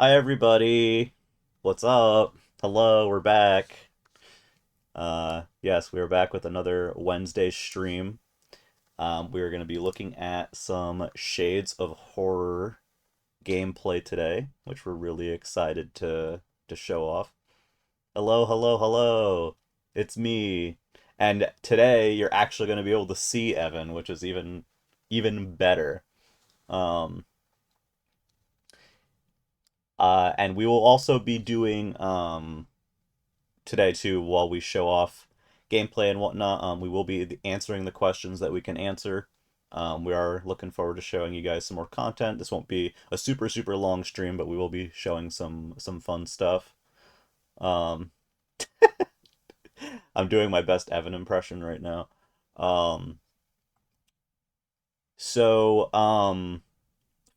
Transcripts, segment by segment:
Hi everybody. What's up? Hello, we're back. Yes, we are back with another Wednesday stream. We are going to be looking at some Shades of Horror gameplay today, which we're really excited to show off. Hello, hello, hello. It's me. And today you're actually going to be able to see Evan, which is even better. Um and we will also be doing today too while we show off gameplay and whatnot. We will be answering the questions that we can answer. We are looking forward to showing you guys some more content. This won't be a super long stream, but we will be showing some fun stuff. Um, I'm doing my best Evan impression right now. Um, so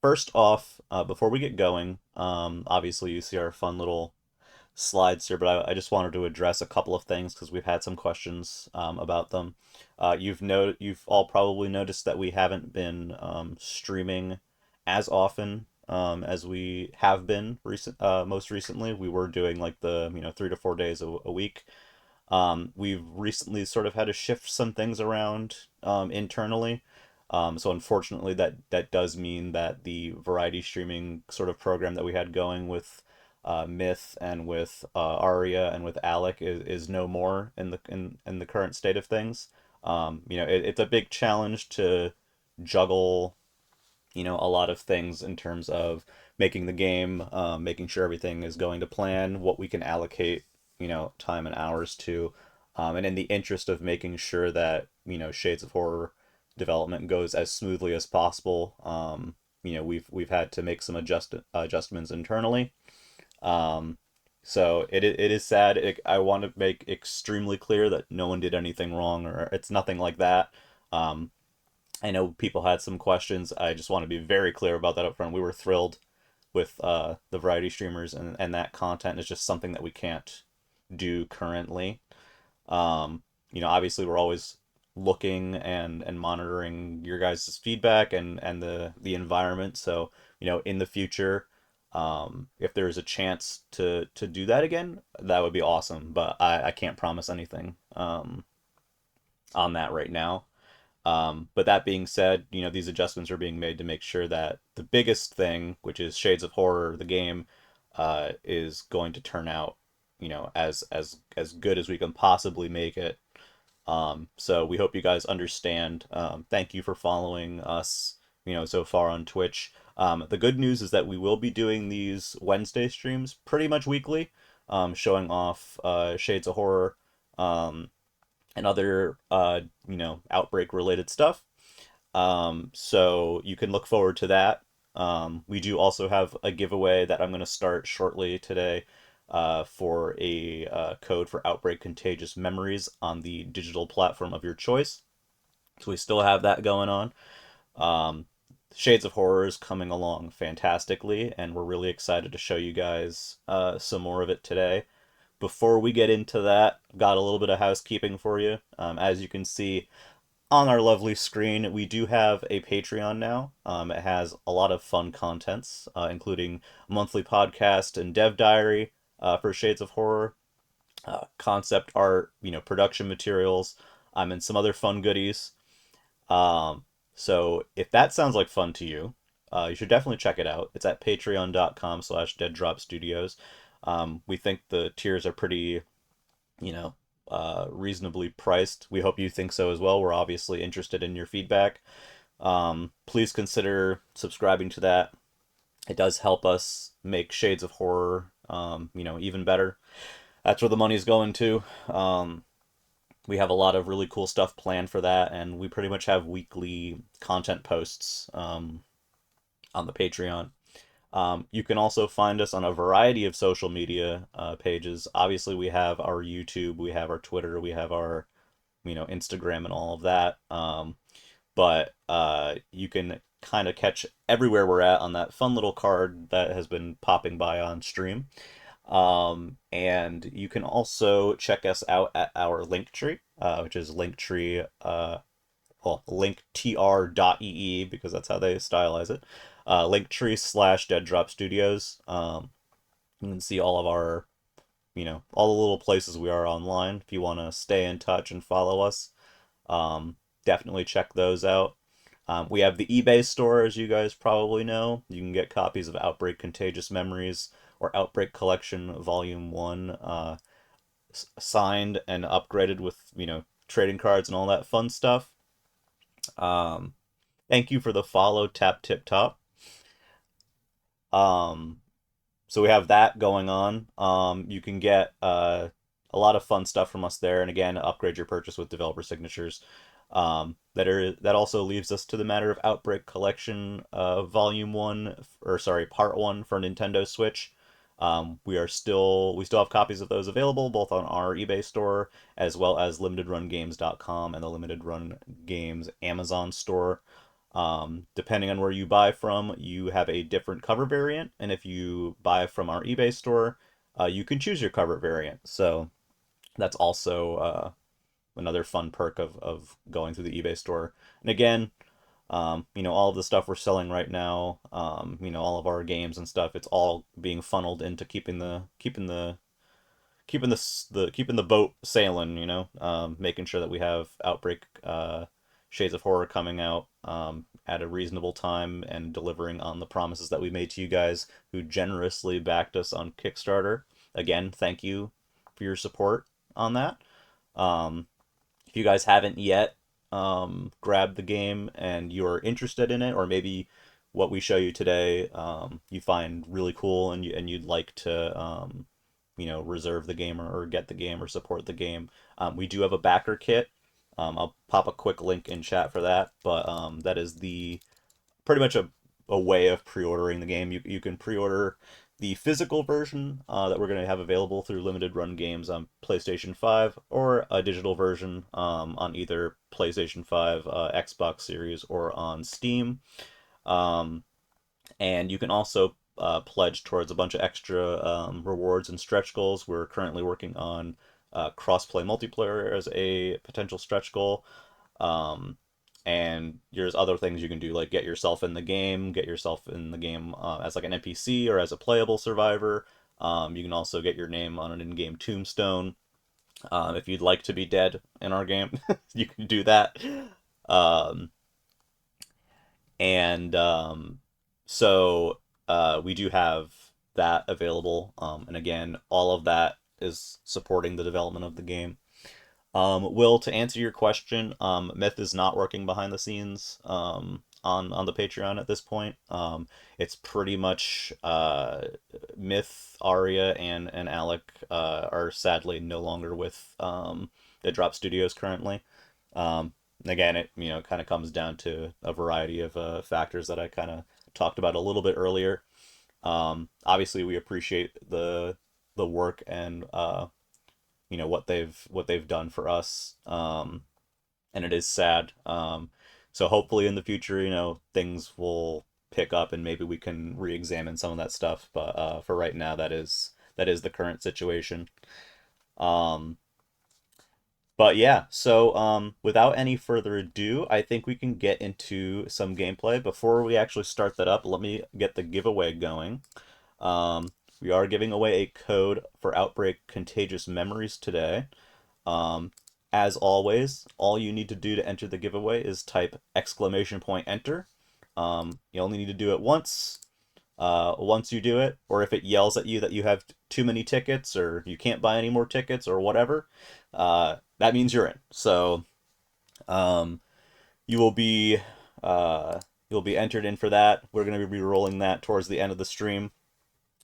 first off, before we get going, obviously you see our fun little slides here, but I just wanted to address a couple of things because we've had some questions about them. You've all probably noticed that we haven't been streaming as often as we have been most recently. We were doing like the 3 to 4 days a week. We've recently sort of had to shift some things around internally. So unfortunately, that does mean that the variety streaming sort of program that we had going with Myth and with Aria and with Alec is no more in the current state of things. It's a big challenge to juggle a lot of things in terms of making the game, making sure everything is going to plan, what we can allocate, time and hours to, and in the interest of making sure that Shades of Horror development goes as smoothly as possible. We've had to make some adjustments internally. Um, so it is sad. I want to make extremely clear that no one did anything wrong, or it's nothing like that. Um, I know people had some questions. I just want to be very clear about that up front. We were thrilled with the variety streamers, and that content is just something that we can't do currently. Obviously we're always looking and monitoring your guys' feedback and the environment. So, in the future, if there's a chance to do that again, that would be awesome. But I can't promise anything on that right now. But that being said, these adjustments are being made to make sure that the biggest thing, which is Shades of Horror, the game, is going to turn out, as good as we can possibly make it. So we hope you guys understand. Thank you for following us, so far on Twitch. The good news is that we will be doing these Wednesday streams pretty much weekly, showing off Shades of Horror. And other outbreak related stuff. So you can look forward to that. We do also have a giveaway that I'm going to start shortly today for a code for Outbreak Contagious Memories on the digital platform of your choice. So we still have that going on. Um, Shades of Horror is coming along fantastically, and we're really excited to show you guys some more of it today. Before we get into that, got a little bit of housekeeping for you. As you can see on our lovely screen, we do have a Patreon now. It has a lot of fun contents, including monthly podcast and dev diary for Shades of Horror, concept art, production materials, and some other fun goodies. So if that sounds like fun to you, you should definitely check it out. It's at patreon.com/deaddropstudios. We think the tiers are pretty, you know, reasonably priced. We hope you think so as well. We're obviously interested in your feedback. Please consider subscribing to that. It does help us make Shades of Horror, even better. That's where the money's going to. We have a lot of really cool stuff planned for that, and we pretty much have weekly content posts on the Patreon. You can also find us on a variety of social media pages. Obviously, we have our YouTube, we have our Twitter, we have our Instagram and all of that. But you can kind of catch everywhere we're at on that fun little card that has been popping by on stream. And you can also check us out at our Linktree, which is Linktree, linktr.ee because that's how they stylize it. Linktree /Dead Drop Studios. You can see all of our, all the little places we are online. If you want to stay in touch and follow us, um, definitely check those out. We have the eBay store, as you guys probably know. You can get copies of Outbreak Contagious Memories or Outbreak Collection Volume 1 signed and upgraded with, trading cards and all that fun stuff. Um, Thank you for the follow, Tap Tip Top. Um, so we have that going on. You can get a lot of fun stuff from us there, and again, upgrade your purchase with developer signatures. That also leaves us to the matter of Outbreak Collection, Volume One, or sorry, Part One for Nintendo Switch. We still have copies of those available both on our eBay store as well as limitedrungames.com and the Limited Run Games Amazon store. Depending on where you buy from, you have a different cover variant, and if you buy from our eBay store, you can choose your cover variant. So that's also another fun perk of going through the eBay store. And again, all of the stuff we're selling right now, all of our games and stuff, it's all being funneled into keeping the boat sailing. Making sure that we have Outbreak Shades of Horror coming out at a reasonable time and delivering on the promises that we made to you guys who generously backed us on Kickstarter. Again, thank you for your support on that. Um, if you guys haven't yet grabbed the game and you're interested in it, or maybe what we show you today you find really cool and you'd like to reserve the game or get the game or support the game, we do have a backer kit. I'll pop a quick link in chat for that, but that is the pretty much a way of pre-ordering the game. You can pre-order the physical version that we're going to have available through Limited Run Games on PlayStation 5, or a digital version on either PlayStation 5, Xbox Series, or on Steam. Um, and you can also pledge towards a bunch of extra rewards and stretch goals. We're currently working on cross-play multiplayer as a potential stretch goal. Um, and there's other things you can do, like get yourself in the game as like an NPC or as a playable survivor. You can also get your name on an in-game tombstone. If you'd like to be dead in our game, you can do that. Um, and so we do have that available. And again, all of that is supporting the development of the game. Will, to answer your question, Myth is not working behind the scenes on the Patreon at this point. It's pretty much Myth, Aria, and Alec are sadly no longer with the Drop Studios currently. Again, it kind of comes down to a variety of factors that I kind of talked about a little bit earlier. Obviously, we appreciate the work and what they've done for us, and it is sad. So hopefully in the future, things will pick up and maybe we can re-examine some of that stuff. But for right now, that is the current situation. Um, but yeah, so without any further ado, I think we can get into some gameplay. Before we actually start that up, let me get the giveaway going. Um, we are giving away a code for Outbreak Contagious Memories today. Um, as always, all you need to do to enter the giveaway is type !enter. You only need to do it once. Once you do it, or if it yells at you that you have too many tickets or you can't buy any more tickets or whatever, that means you're in. So um, you will be you'll be entered in for that. We're going to be rolling that towards the end of the stream.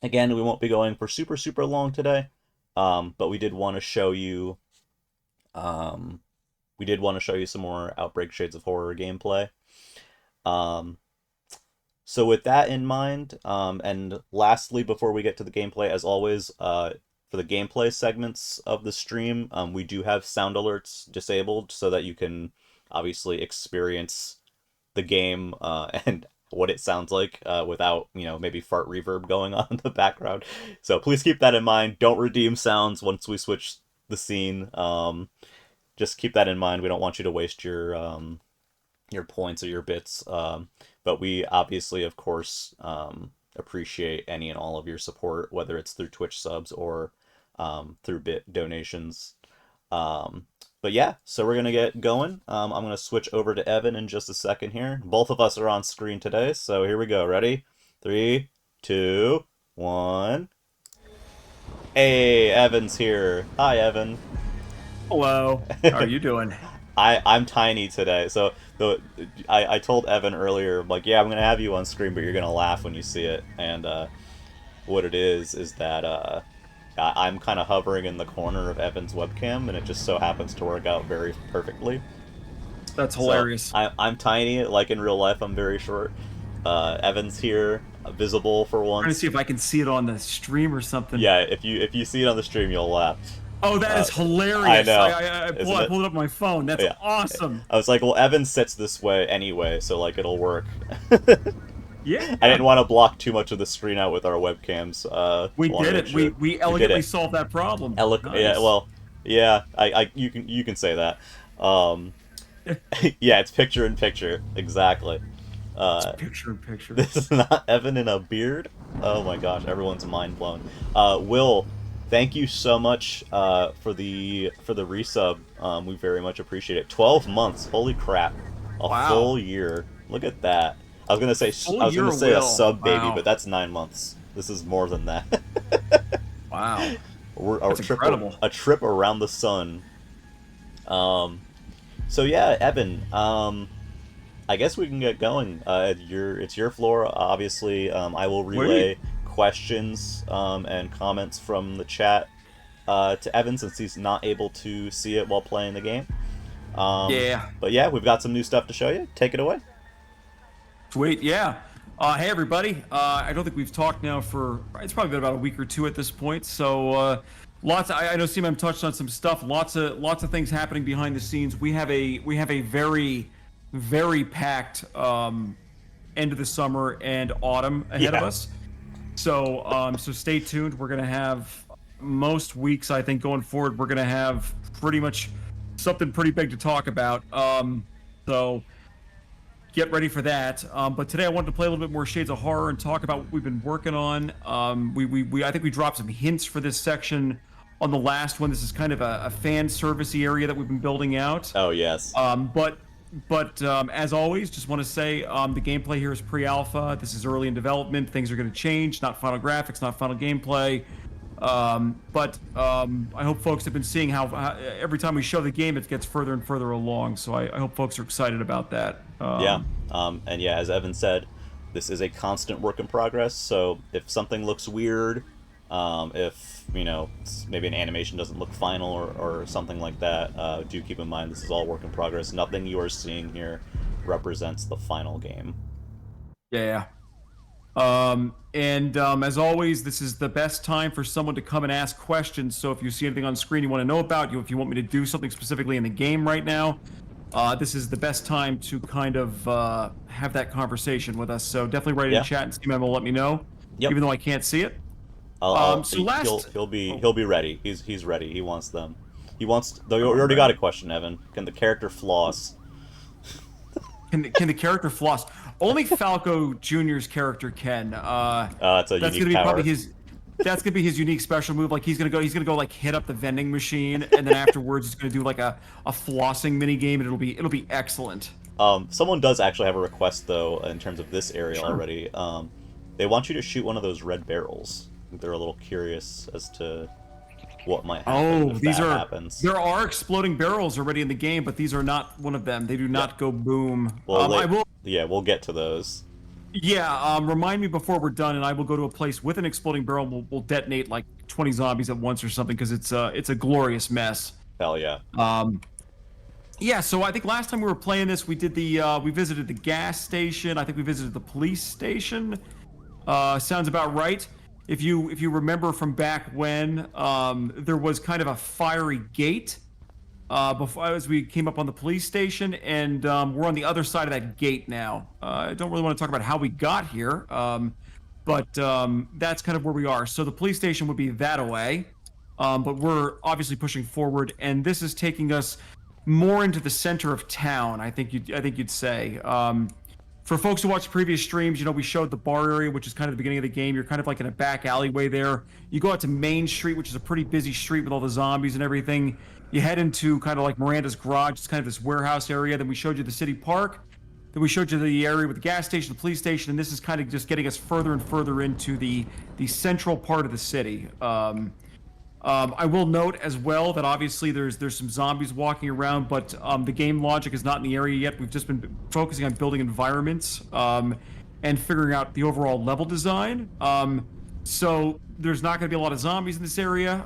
Again, we won't be going for super super long today, but um, we did want to show you some more Outbreak Shades of Horror gameplay. Um, so with that in mind, and lastly, before we get to the gameplay, as always, for the gameplay segments of the stream, we do have sound alerts disabled so that you can obviously experience the game and what it sounds like without, maybe fart reverb going on in the background. So please keep that in mind. Don't redeem sounds once we switch the scene. Just keep that in mind. We don't want you to waste your points or your bits. But we obviously, of course, appreciate any and all of your support, whether it's through Twitch subs or through bit donations. Um, but yeah, so we're gonna get going. I'm gonna switch over to Evan in just a second here. Both of us are on screen today, so here we go. Ready? Three, two, one. Hey, Evan's here. Hi, Evan. Hello. How are you doing? I'm tiny today, so I told Evan earlier, like, yeah, I'm gonna have you on screen, but you're gonna laugh when you see it. And what it is that I'm kind of hovering in the corner of Evan's webcam, and it just so happens to work out very perfectly. That's So hilarious. I'm tiny, like in real life, I'm very short. Evan's here, visible for Trying to see once. if I can see it on the stream or something. Yeah, if you see it on the stream, you'll laugh. Oh, that Uh, is I hilarious. know, I isn't it? pulled it up on my phone. That's Yeah. awesome. I was like, well, Evan sits this way anyway, so like it'll work. I Yeah. didn't want to block too much of the screen out with our webcams. We Wanted to did make it. We sure we we did elegantly it. solved that problem. Yeah, Nice. well, yeah, you can say that. Um, yeah, it's picture in picture, exactly. It's Uh, picture in picture. this is not Evan in a beard. Oh my gosh, everyone's mind blown. Will, thank you so much for the resub. We very much appreciate it. 12 months, holy crap, a Wow. full year. Look at that. Full I was year gonna of say a Will. sub baby, but Wow. that's 9 months. This is more than that. Wow. We're That's incredible. a trip around the sun. Um, so yeah, Evan. I guess we can get going. It's your floor, obviously. I will Wait. relay questions and comments from the chat to Evan since he's not able to see it while playing the game. Um, Yeah. but yeah, we've got some new stuff to show you. Take it away. Sweet, yeah. Hey, everybody. I don't think we've talked now for it's probably been about a week or two at this point. So, lots. I know CMM touched on some stuff. Lots of things happening behind the scenes. We have a very packed end of the summer and autumn ahead of Yeah, us. So stay tuned. We're gonna have most weeks, I think, going forward. We're gonna have pretty much something pretty big to talk about. So get ready for that. But today I wanted to play a little bit more Shades of Horror and talk about what we've been working on. I think we dropped some hints for this section on the last one. This is kind of a fan servicey area that we've been building out. oh yes. But as always, just want to say the gameplay here is pre-alpha. This is early in development. Things are going to change. Not final graphics, not final gameplay. But I hope folks have been seeing how every time we show the game, it gets further and further along. So I hope folks are excited about that. Yeah. And yeah, as Evan said, this is a constant work in progress. So if something looks weird, if maybe an animation doesn't look final or something like that, do keep in mind this is all work in progress. Nothing you are seeing here represents the final game. Yeah. And as always, this is the best time for someone to come and ask questions. So if you see anything on screen you want to know about, if you want me to do something specifically in the game right now, this is the best time to kind of have that conversation with us. So definitely write it in Yeah. chat and Steam will let me know, Yep. even though I can't see it. So He'll last, he'll be oh, he'll be ready. He's ready. He wants them. He wants. Though you all already got a right. question, Evan. Can the character floss? Can the character floss? Only Falco Jr.'s character can. It's a That's unique gonna be probably power. his. That's gonna be his unique special move. Like he's gonna go like hit up the vending machine, and then afterwards he's gonna do like a flossing mini game, and it'll be excellent. Someone does actually have a request though in terms of this area Sure. already. They want you to shoot one of those red barrels. I think they're a little curious as to what might happen Oh, if these that are happens. there are exploding barrels already in the game, but these are not one of them. They do Yeah. not go boom. Well, I will. yeah, we'll get to those. Yeah. Remind me before we're done, and I will go to a place with an exploding barrel. We'll detonate like 20 zombies at once or something because it's a glorious mess. Hell yeah. Um, Yeah, so I think last time we were playing this, we visited the gas station. I think we visited the police station. Sounds about right. If you remember from back when, there was kind of a fiery gate before as we came up on the police station, and we're on the other side of that gate now. I don't really want to talk about how we got here, but that's kind of where we are. So the police station would be that away, but we're obviously pushing forward, and this is taking us more into the center of town. I think you'd say. For folks who watched previous streams, we showed the bar area, which is kind of the beginning of the game. You're kind of like in a back alleyway there. You go out to Main Street, which is a pretty busy street with all the zombies and everything. You head into kind of like Miranda's garage. It's kind of this warehouse area. Then we showed you the city park. Then we showed you the area with the gas station, the police station, and this is kind of just getting us further and further into the central part of the city. I will note as well that obviously there's some zombies walking around, but the game logic is not in the area yet. We've just been focusing on building environments and figuring out the overall level design. So there's not going to be a lot of zombies in this area.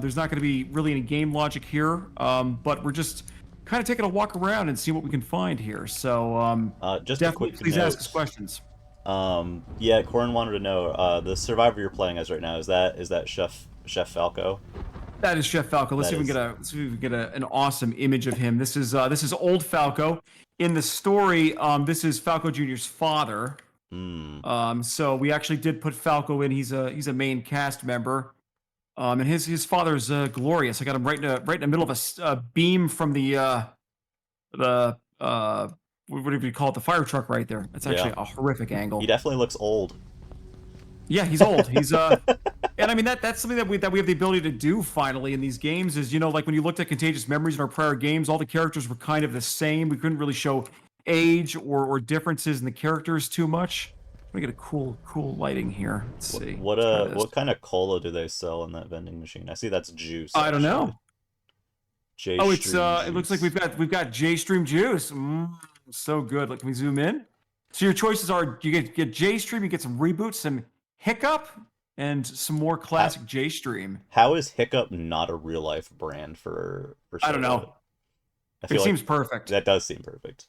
There's not going to be really any game logic here, but we're just kind of taking a walk around and see what we can find here. So Just a definitely quick please ask us note. questions. Yeah, Corin wanted to know, the survivor you're playing as right now, is that Chef Falco? That is Chef Falco. Let's That see if we is. can get a let's see if we can get an awesome image of him. This is old Falco. In the story, this is Falco Jr.'s father. Hmm. So we actually did put Falco in. He's a main cast member. And his father's glorious. I got him right in the middle of a beam from the whatever you call it, the fire truck right there. That's Yeah. actually a horrific He angle. definitely looks old. Yeah, he's old. And I mean that's something that we have the ability to do finally in these games is like when you looked at Contagious Memories in our prior games, all the characters were kind of the same. We couldn't really show age or differences in the characters too much. Let me get a cool lighting here. Let's What see. what Let's try uh this. what kind of cola do they sell in that vending machine? I see that's juice I don't actually. know. J Oh, it's Stream it looks like juice. we've got J Stream Juice. So good. Look, can we zoom in? So your choices are you get J Stream, you get some reboots, some Hiccup, and some more How classic J Stream. how is Hiccup not a real life brand for I don't soda? know. I It feel like seems perfect. that does seem perfect.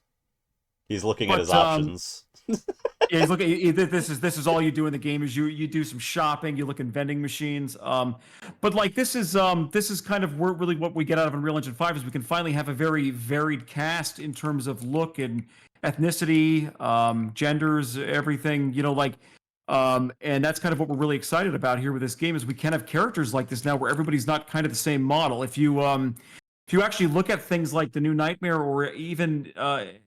He's looking at his But options. yeah, he's looking. This is all you do in the game is you do some shopping, you look in vending machines. But like this is kind of really what we get out of Unreal Engine 5 is we can finally have a very varied cast in terms of look and ethnicity, genders, everything. And that's kind of what we're really excited about here with this game is we can have characters like this now where everybody's not kind of the same model. If you actually look at things like the new Nightmare or even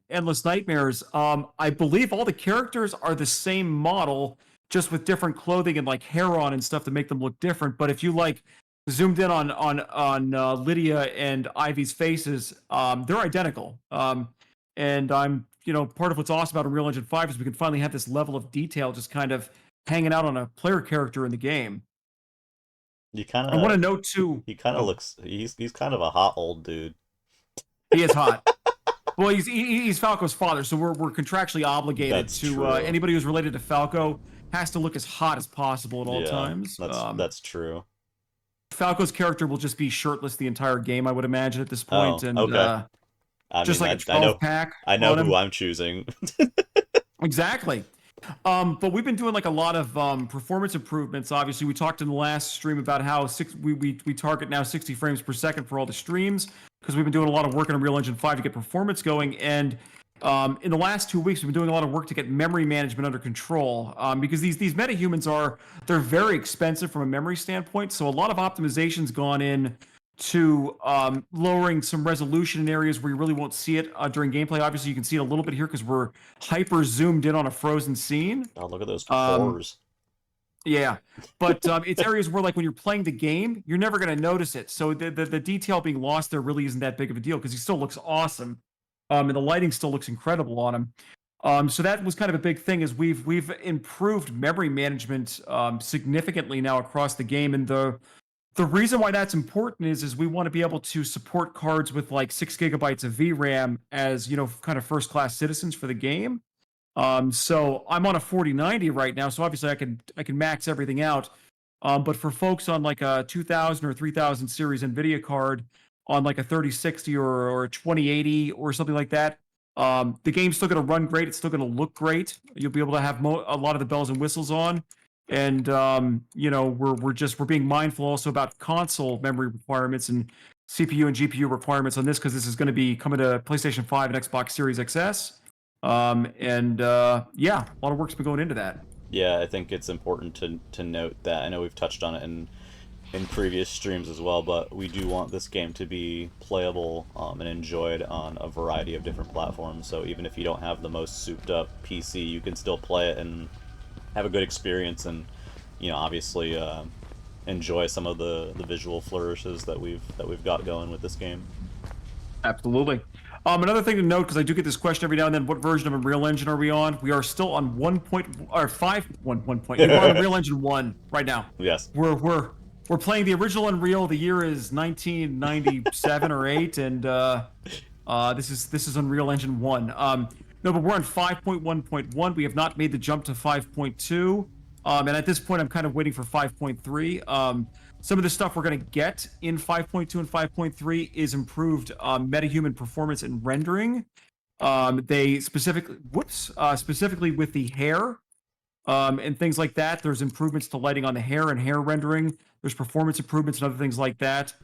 Endless Nightmares, I believe all the characters are the same model, just with different clothing and like hair on and stuff to make them look different. But if you like zoomed in on Lydia and Ivy's faces, they're identical. And part of what's awesome about Unreal Engine 5 is we can finally have this level of detail just kind of hanging out on a player character in the game. You kind I want to of note too. he kind of Oh, looks he's kind of a hot old dude. he is hot. Well, he's Falco's father, so we're contractually obligated That's to true. anybody who's related to Falco has to look as hot as possible at all Yeah, times. that's true. Falco's character will just be shirtless the entire game, I would imagine at this point, Oh, and okay. I just mean, like a I 12 know pack I know on who him. I'm choosing. Exactly. But we've been doing like a lot of performance improvements. Obviously, we talked in the last stream about how we target now 60 frames per second for all the streams because we've been doing a lot of work in Unreal Engine 5 to get performance going. And in the last 2 weeks, we've been doing a lot of work to get memory management under control because these metahumans they're very expensive from a memory standpoint. So a lot of optimization's gone in to lowering some resolution in areas where you really won't see it during gameplay. Obviously, you can see it a little bit here because we're hyper zoomed in on a frozen scene. Oh, look at those Um, pores. yeah, but it's areas where, like, when you're playing the game, you're never going to notice it. So the detail being lost there really isn't that big of a deal because he still looks awesome, and the lighting still looks incredible on him. So that was kind of a big thing is we've improved memory management significantly now across the game, and the reason why that's important is we want to be able to support cards with like 6 gigabytes of VRAM as kind of first class citizens for the game. So I'm on a 4090 right now, so obviously I can max everything out. But for folks on like a 2000 or 3000 series NVIDIA card on like a 3060 or a 2080 or something like that, the game's still going to run great. It's still going to look great. You'll be able to have a lot of the bells and whistles on. And we're being mindful also about console memory requirements and CPU and GPU requirements on this because this is going to be coming to PlayStation 5 and Xbox Series XS. Yeah, a lot of work's been going into that. Yeah, I think it's important to note that. I know we've touched on it in in previous streams as well, but we do want this game to be playable and enjoyed on a variety of different platforms. So even if you don't have the most souped up PC, you can still play it and have a good experience, and obviously enjoy some of the visual flourishes that we've got going with this game. Absolutely. Another thing to note, because I do get this question every now and then, what version of Unreal Engine are we on? We are still on 1 point or 1 point. Yeah, we're on Unreal Engine 1 right now. Yes. We're playing the original Unreal. The year is 1997 or 8, and this is Unreal Engine 1. No, but we're on 5.1.1. We have not made the jump to 5.2. And at this point, I'm kind of waiting for 5.3. Some of the stuff we're going to get in 5.2 and 5.3 is improved metahuman performance and rendering. They specifically with the hair and things like that. There's improvements to lighting on the hair and hair rendering. There's performance improvements and other things like that.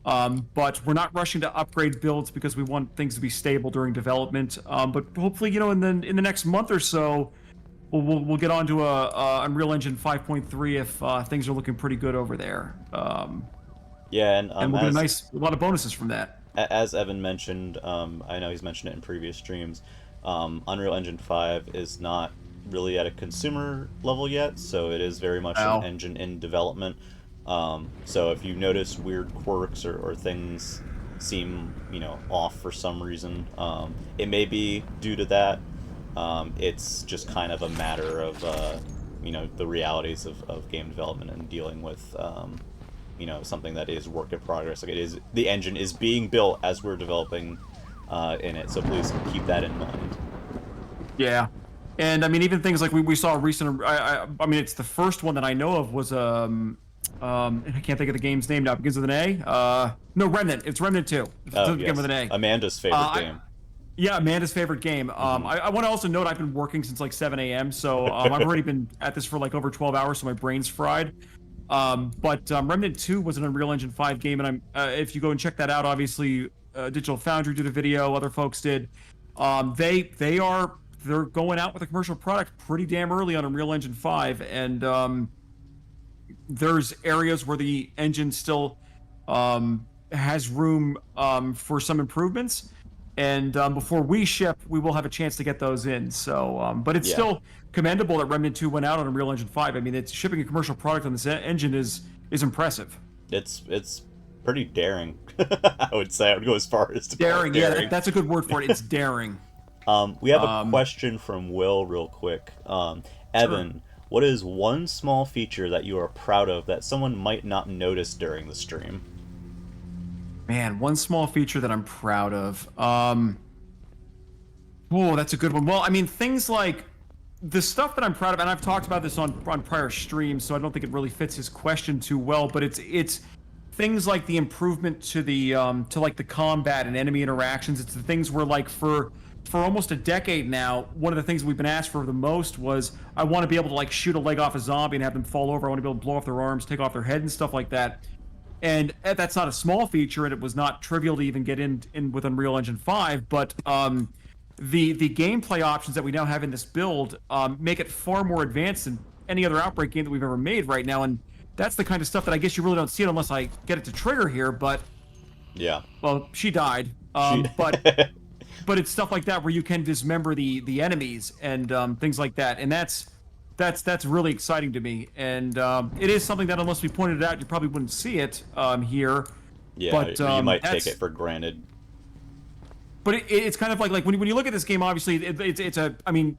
But we're not rushing to upgrade builds because we want things to be stable during development. But hopefully, in the next month or so, we'll get onto a Unreal Engine 5.3 if things are looking pretty good over there. Yeah, And we'll get a lot of bonuses from that. as Evan mentioned, I know he's mentioned it in previous streams. Unreal Engine 5 is not really at a consumer level yet, so it is very much Wow. an engine in development. So if you notice weird quirks or things seem, off for some reason, it may be due to that. It's just kind of a matter of, the realities of game development and dealing with, something that is work in progress. Like the engine is being built as we're developing in it, so please keep that in mind. Yeah. And I mean, even things like we saw a recent. I mean, it's the first one that I know of was I can't think of the game's name now. It begins with an A. No, Remnant. It's Remnant 2. It Oh, doesn't begin yes. with an A. Amanda's favorite game. Yeah, Amanda's favorite game. I want to also note I've been working since like 7 a.m. So I've already been at this for like over 12 hours, so my brain's fried. But Remnant 2 was an Unreal Engine 5 game, and if you go and check that out, obviously Digital Foundry did a video, other folks did. They're going out with a commercial product pretty damn early on Unreal Engine 5, and there's areas where the engine still has room for some improvements. And before we ship, we will have a chance to get those in. So, but it's Yeah, still commendable that Remnant 2 went out on Unreal Engine 5. I mean, it's shipping a commercial product on this engine is impressive. it's pretty daring. I would say I would go as far as to call it Daring, yeah, daring. that's a good word for it. It's daring. We have a Um, question from Will, real quick. sure. Evan, what is one small feature that you are proud of that someone might not notice during the stream? Man, one small feature that I'm proud of. Oh, that's a good one. Well, I mean, things like the stuff that I'm proud of, and I've talked about this on prior streams, so I don't think it really fits his question too well. But it's things like the improvement to the to like the combat and enemy interactions. It's the things where like for almost a decade now, one of the things we've been asked for the most was I want to be able to like shoot a leg off a zombie and have them fall over. I want to be able to blow off their arms, take off their head, and stuff like that. And that's not a small feature, and it was not trivial to even get in with Unreal Engine 5. But the gameplay options that we now have in this build make it far more advanced than any other Outbreak game that we've ever made right now. And that's the kind of stuff that I guess you really don't see it unless I get it to trigger here. But Yeah. well, she died. She... But it's stuff like that where you can dismember the enemies and things like that, and that's really exciting to me. And it is something that unless we pointed it out, you probably wouldn't see it here. Yeah, But you might take that's it for granted. but it's kind of like when you look at this game, obviously it's a I mean,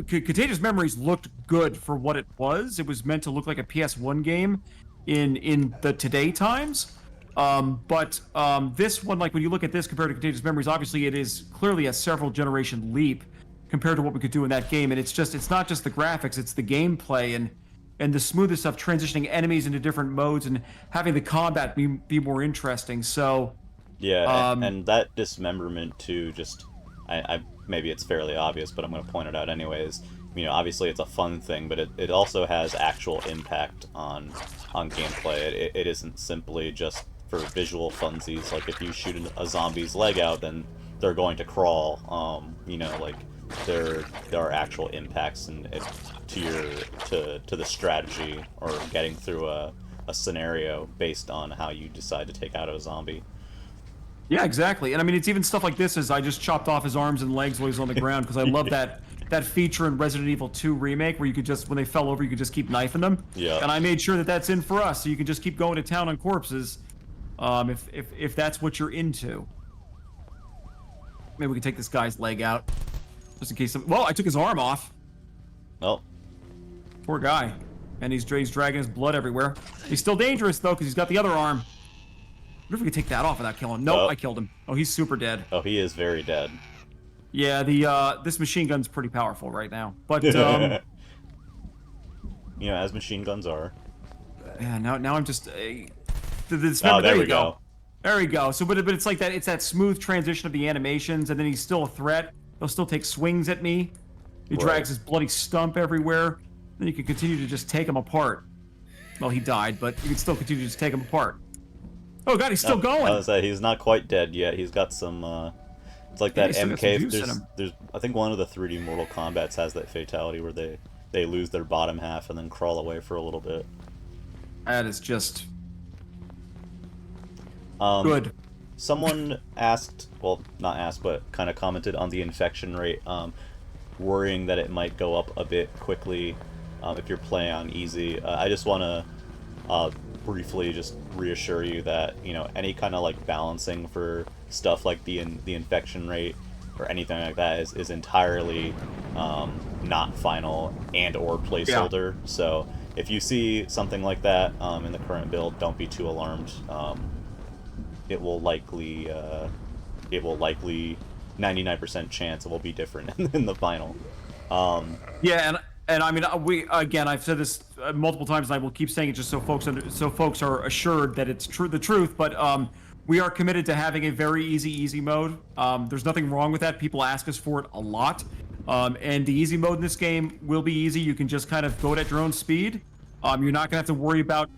Contagious Memories looked good for what it was. It was meant to look like a PS1 game in the today times. But this one, like when you look at this compared to Contagious Memories, obviously it is clearly a several generation leap compared to what we could do in that game. And it's not just the graphics, it's the gameplay and the smoothest of transitioning enemies into different modes and having the combat be more interesting. So Yeah, um, and that dismemberment too, just I maybe it's fairly obvious, but I'm going to point it out anyways. Obviously it's a fun thing, but it also has actual impact on gameplay. It isn't simply just for visual funsies. Like if you shoot a zombie's leg out, then they're going to crawl. Like there are actual impacts to the strategy or getting through a scenario based on how you decide to take out a zombie. Yeah, exactly. And I mean, it's even stuff like this as I just chopped off his arms and legs while he's on the ground because I love that feature in Resident Evil 2 remake where you could just when they fell over you could just keep knifing them. Yeah. And I made sure that that's in for us, so you can just keep going to town on corpses, if that's what you're into. Maybe we can take this guy's leg out just in case. Well, I took his arm off. Well, Poor guy. And he's dragging his blood everywhere. He's still dangerous though because he's got the other arm. I wonder if we could take that off without killing him. Nope, oh, I killed him. Oh, he's super dead. oh, he is very dead. Yeah, this machine gun's pretty powerful right now. But You know, as machine guns are. yeah, now I'm just Oh, there there you we go. There we go. So, but it's like that. It's that smooth transition of the animations, and then he's still a threat. He'll still take swings at me. He Right. drags his bloody stump everywhere. Then you can continue to just take him apart. Well, he died, but you can still continue to just take him apart. Oh god, he's still going. I was say he's not quite dead yet. He's got some. It's like Yeah, that he's still got MK. some juice in him. There's. I think one of the 3D Mortal Kombat's has that fatality where they lose their bottom half and then crawl away for a little bit. That is just Um, good. Someone asked, well, not asked, but kind of commented on the infection rate, worrying that it might go up a bit quickly if you're playing on easy. I just want to briefly just reassure you that, you know, any kind of like balancing for stuff like the infection rate or anything like that is entirely not final and or placeholder. So if you see something like that in the current build, don't be too alarmed. It will likely 99% chance it will be different in the final. Yeah, and I mean I've said this multiple times, and I will keep saying it just so folks are assured that it's the truth. But we are committed to having a very easy mode. There's nothing wrong with that. People ask us for it a lot, and the easy mode in this game will be easy. You can just kind of go at your own speed. You're not gonna have to worry about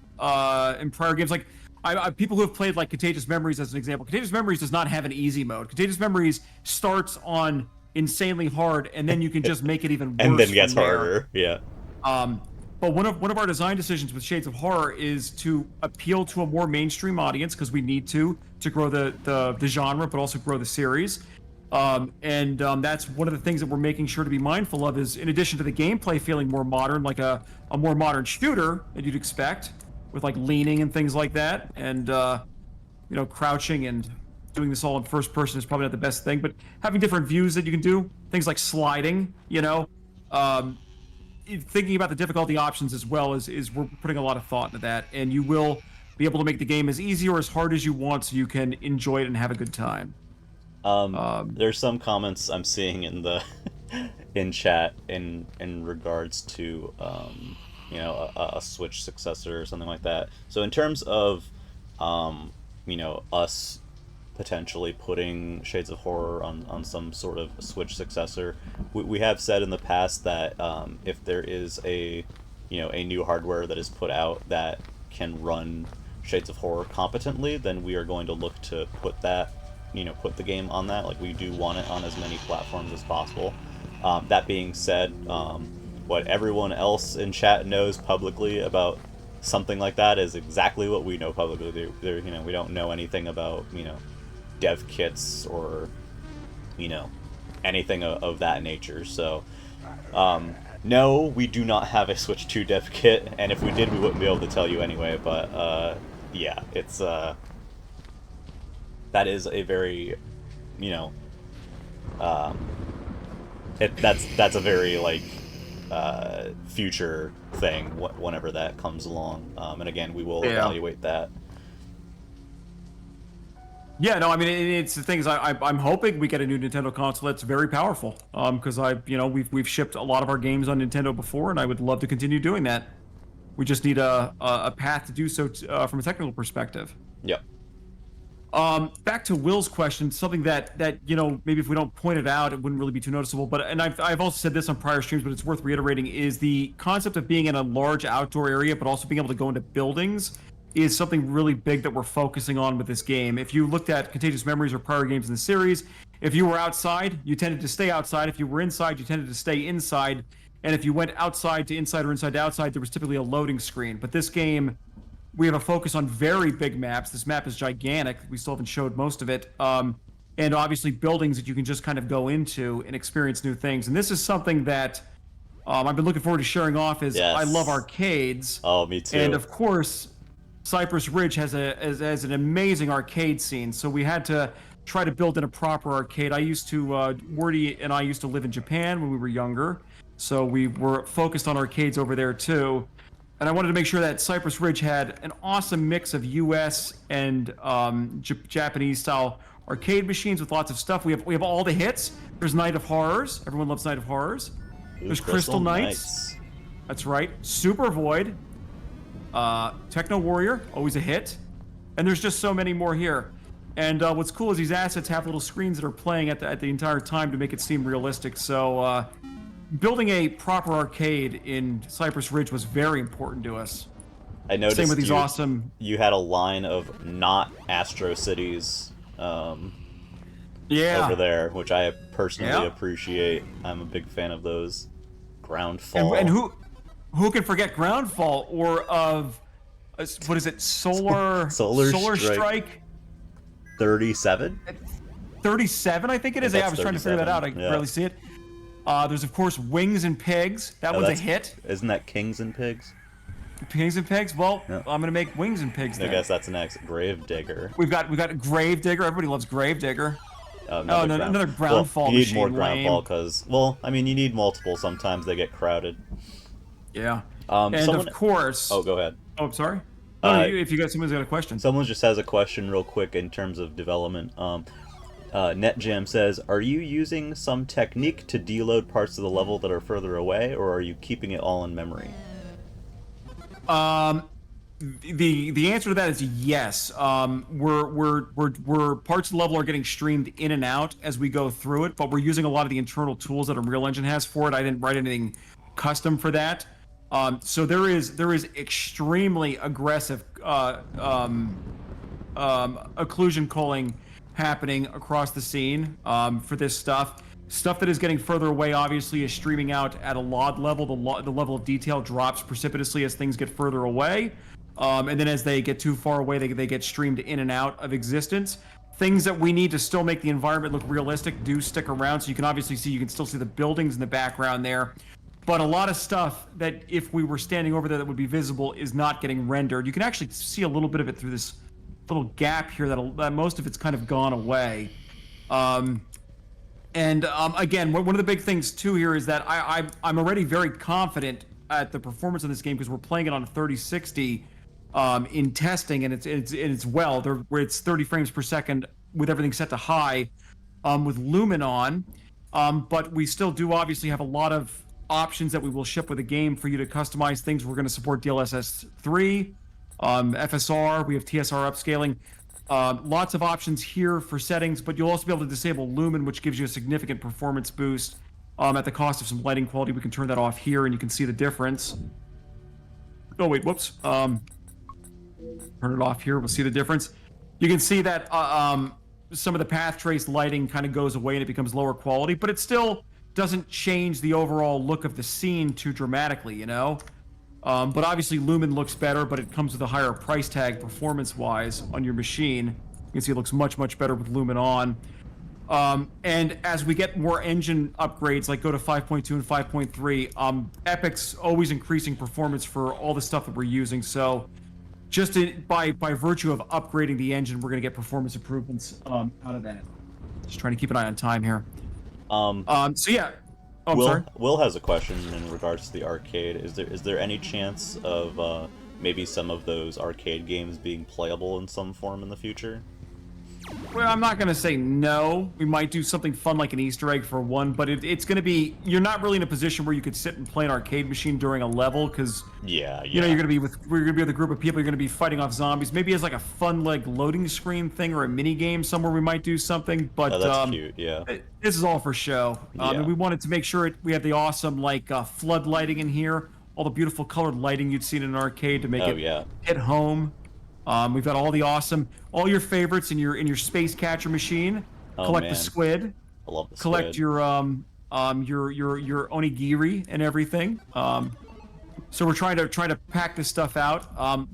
in prior games like. People who have played like Contagious Memories as an example. Contagious Memories does not have an easy mode. Contagious Memories starts on insanely hard, and then you can just make it even worse. And then gets from there. harder. Yeah. But one of our design decisions with Shades of Horror is to appeal to a more mainstream audience because we need to grow the genre, but also grow the series. That's one of the things that we're making sure to be mindful of is in addition to the gameplay feeling more modern, like a more modern shooter that you'd expect. With like leaning and things like that, and crouching and doing this all in first person is probably not the best thing. But having different views that you can do, things like sliding, thinking about the difficulty options as well is we're putting a lot of thought into that, and you will be able to make the game as easy or as hard as you want, so you can enjoy it and have a good time. There's some comments I'm seeing in the in chat in regards to a Switch successor or something like that. So in terms of us potentially putting Shades of Horror on some sort of Switch successor, we have said in the past that if there is a new hardware that is put out that can run Shades of Horror competently, then we are going to look to put the game on that. Like, we do want it on as many platforms as possible. That being said, what everyone else in chat knows publicly about something like that is exactly what we know publicly. We don't know anything about dev kits or anything of that nature. So no, we do not have a Switch 2 dev kit, and if we did, we wouldn't be able to tell you anyway. But yeah, it's that is a very that's a very like future thing whenever that comes along, and again, we will evaluate that. Yeah, no, I mean it's the things I'm hoping we get a new Nintendo console that's very powerful. Because we've shipped a lot of our games on Nintendo before, and I would love to continue doing that. We just need a path to do so from a technical perspective. Yep. Back to Will's question, something that maybe if we don't point it out, it wouldn't really be too noticeable. But I've also said this on prior streams, but it's worth reiterating: is the concept of being in a large outdoor area, but also being able to go into buildings, is something really big that we're focusing on with this game. If you looked at Contagious Memories or prior games in the series, if you were outside, you tended to stay outside. If you were inside, you tended to stay inside. And if you went outside to inside or inside to outside, there was typically a loading screen. But this game, we have a focus on very big maps. This map is gigantic. We still haven't showed most of it. And obviously buildings that you can just kind of go into and experience new things. And this is something that I've been looking forward to sharing off. Is I love Yes. arcades, Oh, me and too. of course, Cypress Ridge has an amazing arcade scene. So we had to try to build in a proper arcade. Wordy and I used to live in Japan when we were younger, so we were focused on arcades over there too. And I wanted to make sure that Cypress Ridge had an awesome mix of U.S. and Japanese style arcade machines with lots of stuff. We have all the hits. There's Night of Horrors. Everyone loves Night of Horrors. Ooh, There's Crystal Crystal Knights. Knights. That's right. Super Void. Techno Warrior, always a hit. And there's just so many more here. And what's cool is these assets have little screens that are playing at the entire time to make it seem realistic. So building a proper arcade in Cypress Ridge was very important to us. I Same with noticed these awesome. you had a line of not Astro Cities Yeah. over there, which I personally Yeah. appreciate. I'm a big fan of those. And Groundfall. who can forget Groundfall or of what is it? Solar Solar Strike Strike 37? 37, I think it is. think Yeah, I that's was trying to figure that out. I 37, could yeah. barely see it. There's of course Wings and Pigs. That Oh, one's a that's hit. Isn't that Kings and Pigs? Pigs and Pigs. Well, Yeah. I'm gonna make Wings and Pigs I then. guess that's next. Gravedigger. We got Gravedigger. Everybody loves Gravedigger. Oh, no, another Well, Groundfall you need more machine, lame. Groundfall because, well, I mean, you need multiple. Sometimes they get crowded. Yeah. And Someone. of course. Oh, go ahead. Oh, I'm sorry. No, Uh, if you got someone's got a question. Someone just has a question real quick in terms of development. NetJam says, are you using some technique to deload parts of the level that are further away, or are you keeping it all in memory? The answer to that is yes. We're parts of the level are getting streamed in and out as we go through it, but we're using a lot of the internal tools that Unreal Engine has for it. I didn't write anything custom for that. So there is extremely aggressive occlusion culling happening across the scene for this stuff. Stuff that is getting further away obviously is streaming out at a LOD level. The level of detail drops precipitously as things get further away. And then as they get too far away, they get streamed in and out of existence. Things that we need to still make the environment look realistic do stick around. So you can still see the buildings in the background there. But a lot of stuff that if we were standing over there that would be visible is not getting rendered. You can actually see a little bit of it through this little gap here that most of it's kind of gone away. Again, one of the big things too here is that I'm already very confident at the performance of this game because we're playing it on a 3060 in testing, and where it's 30 frames per second with everything set to high with Lumen on. But we still do obviously have a lot of options that we will ship with the game for you to customize things. We're going to support DLSS 3, FSR. We have TSR upscaling. Lots of options here for settings, but you'll also be able to disable Lumen, which gives you a significant performance boost at the cost of some lighting quality. We can turn that off here, and you can see the difference. Oh, wait, whoops. Turn it off here. We'll see the difference. You can see that some of the path trace lighting kind of goes away and it becomes lower quality, but it still doesn't change the overall look of the scene too dramatically, you know? But obviously Lumen looks better, but it comes with a higher price tag performance-wise on your machine. You can see it looks much, much better with Lumen on. And as we get more engine upgrades, like go to 5.2 and 5.3, Epic's always increasing performance for all the stuff that we're using. So just by virtue of upgrading the engine, we're going to get performance improvements out of that. Just trying to keep an eye on time here. So yeah. Oh, I'm sorry. Will has a question in regards to the arcade. Is there any chance of maybe some of those arcade games being playable in some form in the future? Well, I'm not going to say no. We might do something fun like an Easter egg for one, but it's going to be... You're not really in a position where you could sit and play an arcade machine during a level, because... Yeah. You know, we're going to be with a group of people, you're going to be fighting off zombies. Maybe as like a fun, like, loading screen thing or a mini game somewhere we might do something, but... Oh, that's cute, yeah. This is all for show. Yeah. And we wanted to make sure we have the awesome, like, flood lighting in here, all the beautiful colored lighting you'd seen in an arcade to make it hit home. We've got all your favorites in your space catcher machine. Collect the squid. I love the collect squid. your onigiri and everything. So we're trying to pack this stuff out.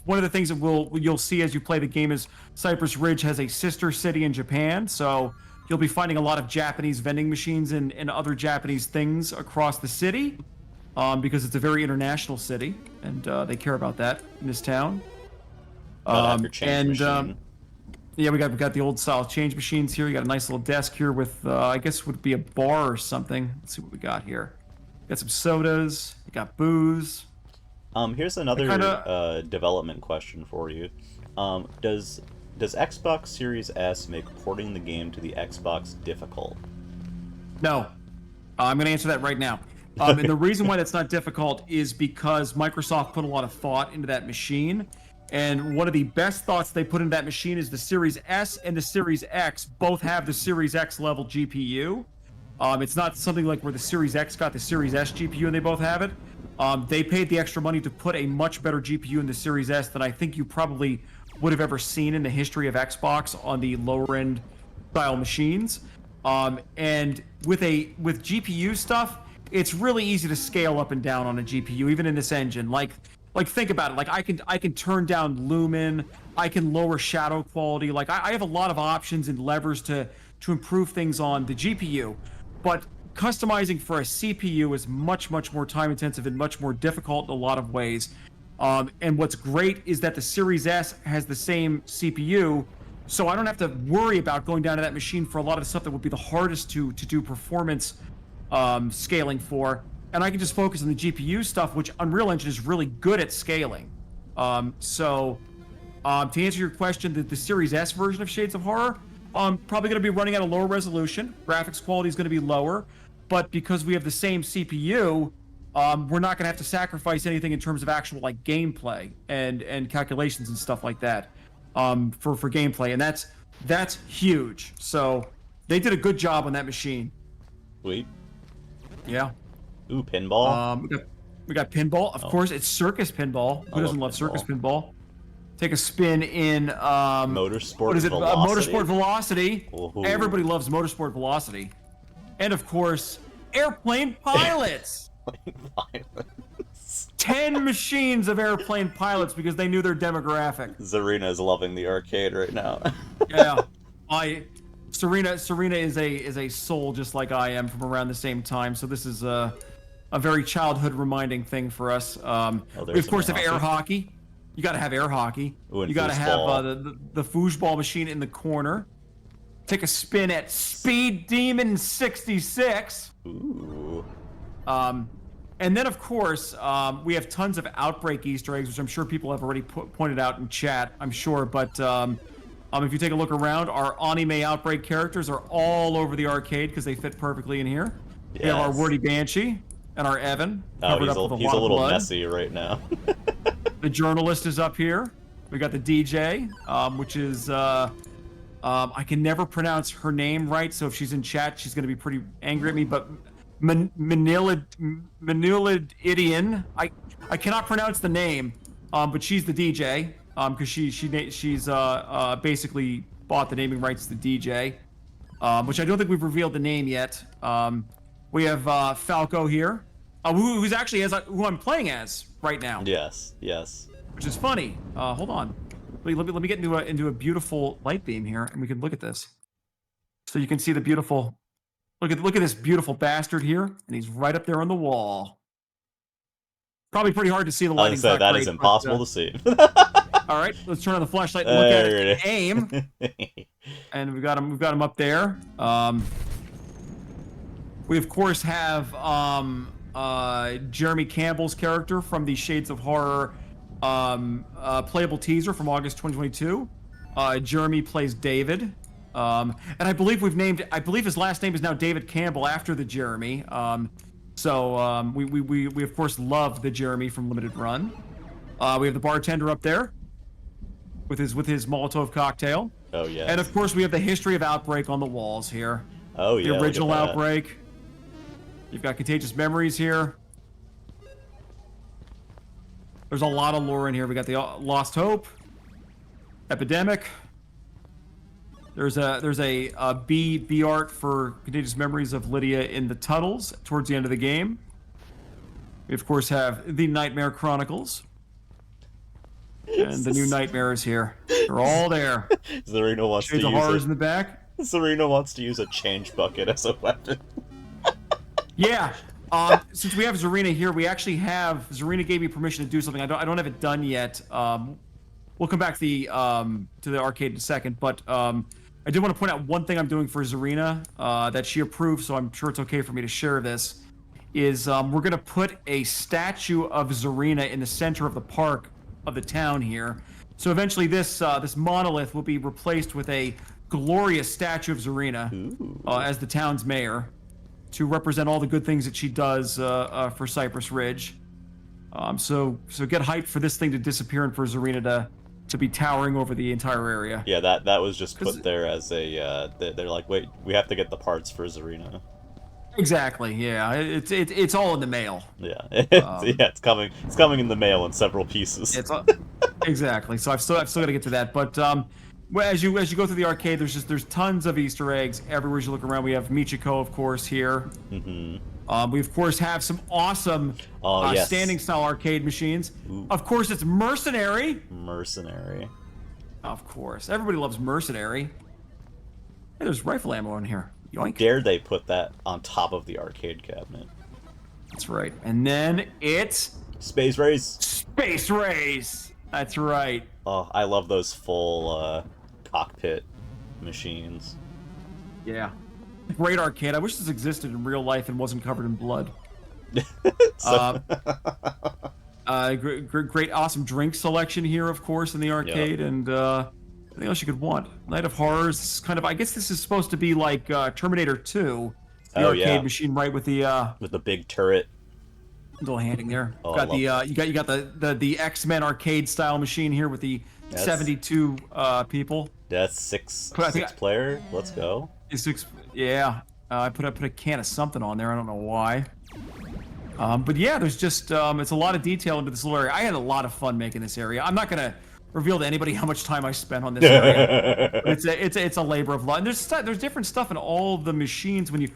one of the things that you'll see as you play the game is Cypress Ridge has a sister city in Japan, so you'll be finding a lot of Japanese vending machines and other Japanese things across the city, because it's a very international city, and they care about that in this town. Gotta have your change And machine. yeah, we got the old style change machines here. You got a nice little desk here with I guess would be a bar or something. Let's see what we got here. Got some sodas. We got booze. Here's I kind another of development question for you. Does Xbox Series S make porting the game to the Xbox difficult? no. I'm going to answer that right now. And the reason why that's not difficult is because Microsoft put a lot of thought into that machine. And one of the best thoughts they put into that machine is the Series S and the Series X both have the Series X level GPU. It's not something like where the Series X got the Series S GPU and they both have it. They paid the extra money to put a much better GPU in the Series S than I think you probably would have ever seen in the history of Xbox on the lower end style machines. And with GPU stuff, it's really easy to scale up and down on a GPU, even in this engine. Like think about it. Like I can turn down lumen, I can lower shadow quality. Like I have a lot of options and levers to improve things on the GPU, but customizing for a CPU is much more time intensive and much more difficult in a lot of ways. And what's great is that the Series S has the same CPU, so I don't have to worry about going down to that machine for a lot of the stuff that would be the hardest to do performance scaling for. And I can just focus on the GPU stuff, which Unreal Engine is really good at scaling. To answer your question, the Series S version of Shades of Horror, probably going to be running at a lower resolution. Graphics quality is going to be lower, but because we have the same CPU, we're not going to have to sacrifice anything in terms of actual like gameplay and calculations and stuff like that for gameplay, and that's huge. So they did a good job on that machine. Sweet. Yeah. Ooh, pinball. We got pinball. Of course, it's circus pinball. Who doesn't love circus pinball? Take a spin in Motorsport what is it? Velocity. Motorsport Velocity. Ooh. Everybody loves Motorsport Velocity. And of course, airplane pilots. Violence. 10 machines of airplane pilots because they knew their demographic. Zarina is loving the arcade right now. Yeah. Serena is a soul just like I am from around the same time, so this is a very childhood reminding thing for us. We of course have air hockey. You got to have air hockey. Ooh, you got to have the foosball machine in the corner. Take a spin at Speed Demon 66. Ooh. And then of course we have tons of Outbreak Easter eggs, which I'm sure people have already pointed out in chat. I'm sure, but. If you take a look around, our anime Outbreak characters are all over the arcade because they fit perfectly in here. Yes. We have our Wordy Banshee and our Evan covered up with he's a little blood. messy right now. The journalist is up here. We got the DJ, which is I can never pronounce her name right, so if she's in chat, she's going to be pretty angry at me. But Manilidian, I cannot pronounce the name, but she's the DJ. Because she's basically bought the naming rights to the DJ, which I don't think we've revealed the name yet. We have Falco here, who's actually who I'm playing as right now. Yes. Which is funny. Hold on, let me get into a beautiful light beam here, and we can look at this, so you can see the beautiful. Look at this beautiful bastard here, and he's right up there on the wall. Probably pretty hard to see the lighting. I was gonna say that is impossible to see. All right, let's turn on the flashlight and look at it and aim. And we've got him up there. We of course have Jeremy Campbell's character from the Shades of Horror playable teaser from August 2022. Jeremy plays David. And I believe his last name is now David Campbell after the Jeremy. We of course love the Jeremy from Limited Run. We have the bartender up there with his Molotov cocktail. Oh yeah. And of course we have the history of Outbreak on the walls here. Oh yeah. The original Outbreak. You've got Contagious Memories here. There's a lot of lore in here. We got the Lost Hope, Epidemic. There's a B art for Contagious Memories of Lydia in the tunnels towards the end of the game. We of course have the Nightmare Chronicles. And the new nightmare is here. They're all there. Zarina wants to Shades of use horrors it. in the back. Serena wants to use a change bucket as a weapon. Yeah. Since we have Zarina here, we actually have Zarina gave me permission to do something. I don't have it done yet. We'll come back to the arcade in a second, but I did want to point out one thing I'm doing for Zarina that she approved, so I'm sure it's okay for me to share this. Is we're gonna put a statue of Zarina in the center of the park of the town here. So eventually, this monolith will be replaced with a glorious statue of Zarina as the town's mayor, to represent all the good things that she does for Cypress Ridge. So get hyped for this thing to disappear and for Zarina to be towering over the entire area. Yeah, that was just put there as a. They're like, wait, we have to get the parts for Zarina. Exactly. Yeah. It's all in the mail. Yeah, yeah, it's coming. It's coming in the mail in several pieces. Exactly. So I've still got to get to that, but well, as you go through the arcade, there's tons of Easter eggs everywhere you look around. We have Michiko, of course, here. We of course have some awesome yes. standing style arcade machines. Ooh. Of course, it's Mercenary. Mercenary. Of course, everybody loves Mercenary. Hey, there's rifle ammo in here. Yoink. Dare they put that on top of the arcade cabinet? That's right. And then it's Space Race. Space Race. That's right. Oh, I love those full cockpit machines. Yeah. Great arcade. I wish this existed in real life and wasn't covered in blood. Great, awesome drink selection here, of course, in the arcade, and anything else you could want. Night of Horrors. This is kind of, I guess this is supposed to be like Terminator 2. The arcade machine, right, with the big turret. Little handing there. Oh, got you got the X-Men arcade style machine here with the 72 people. That's six player. Let's go. Yeah. I put a can of something on there. I don't know why. But yeah, there's just it's a lot of detail into this little area. I had a lot of fun making this area. I'm not gonna reveal to anybody how much time I spent on this area. It's a labor of love. And there's different stuff in all the machines. When you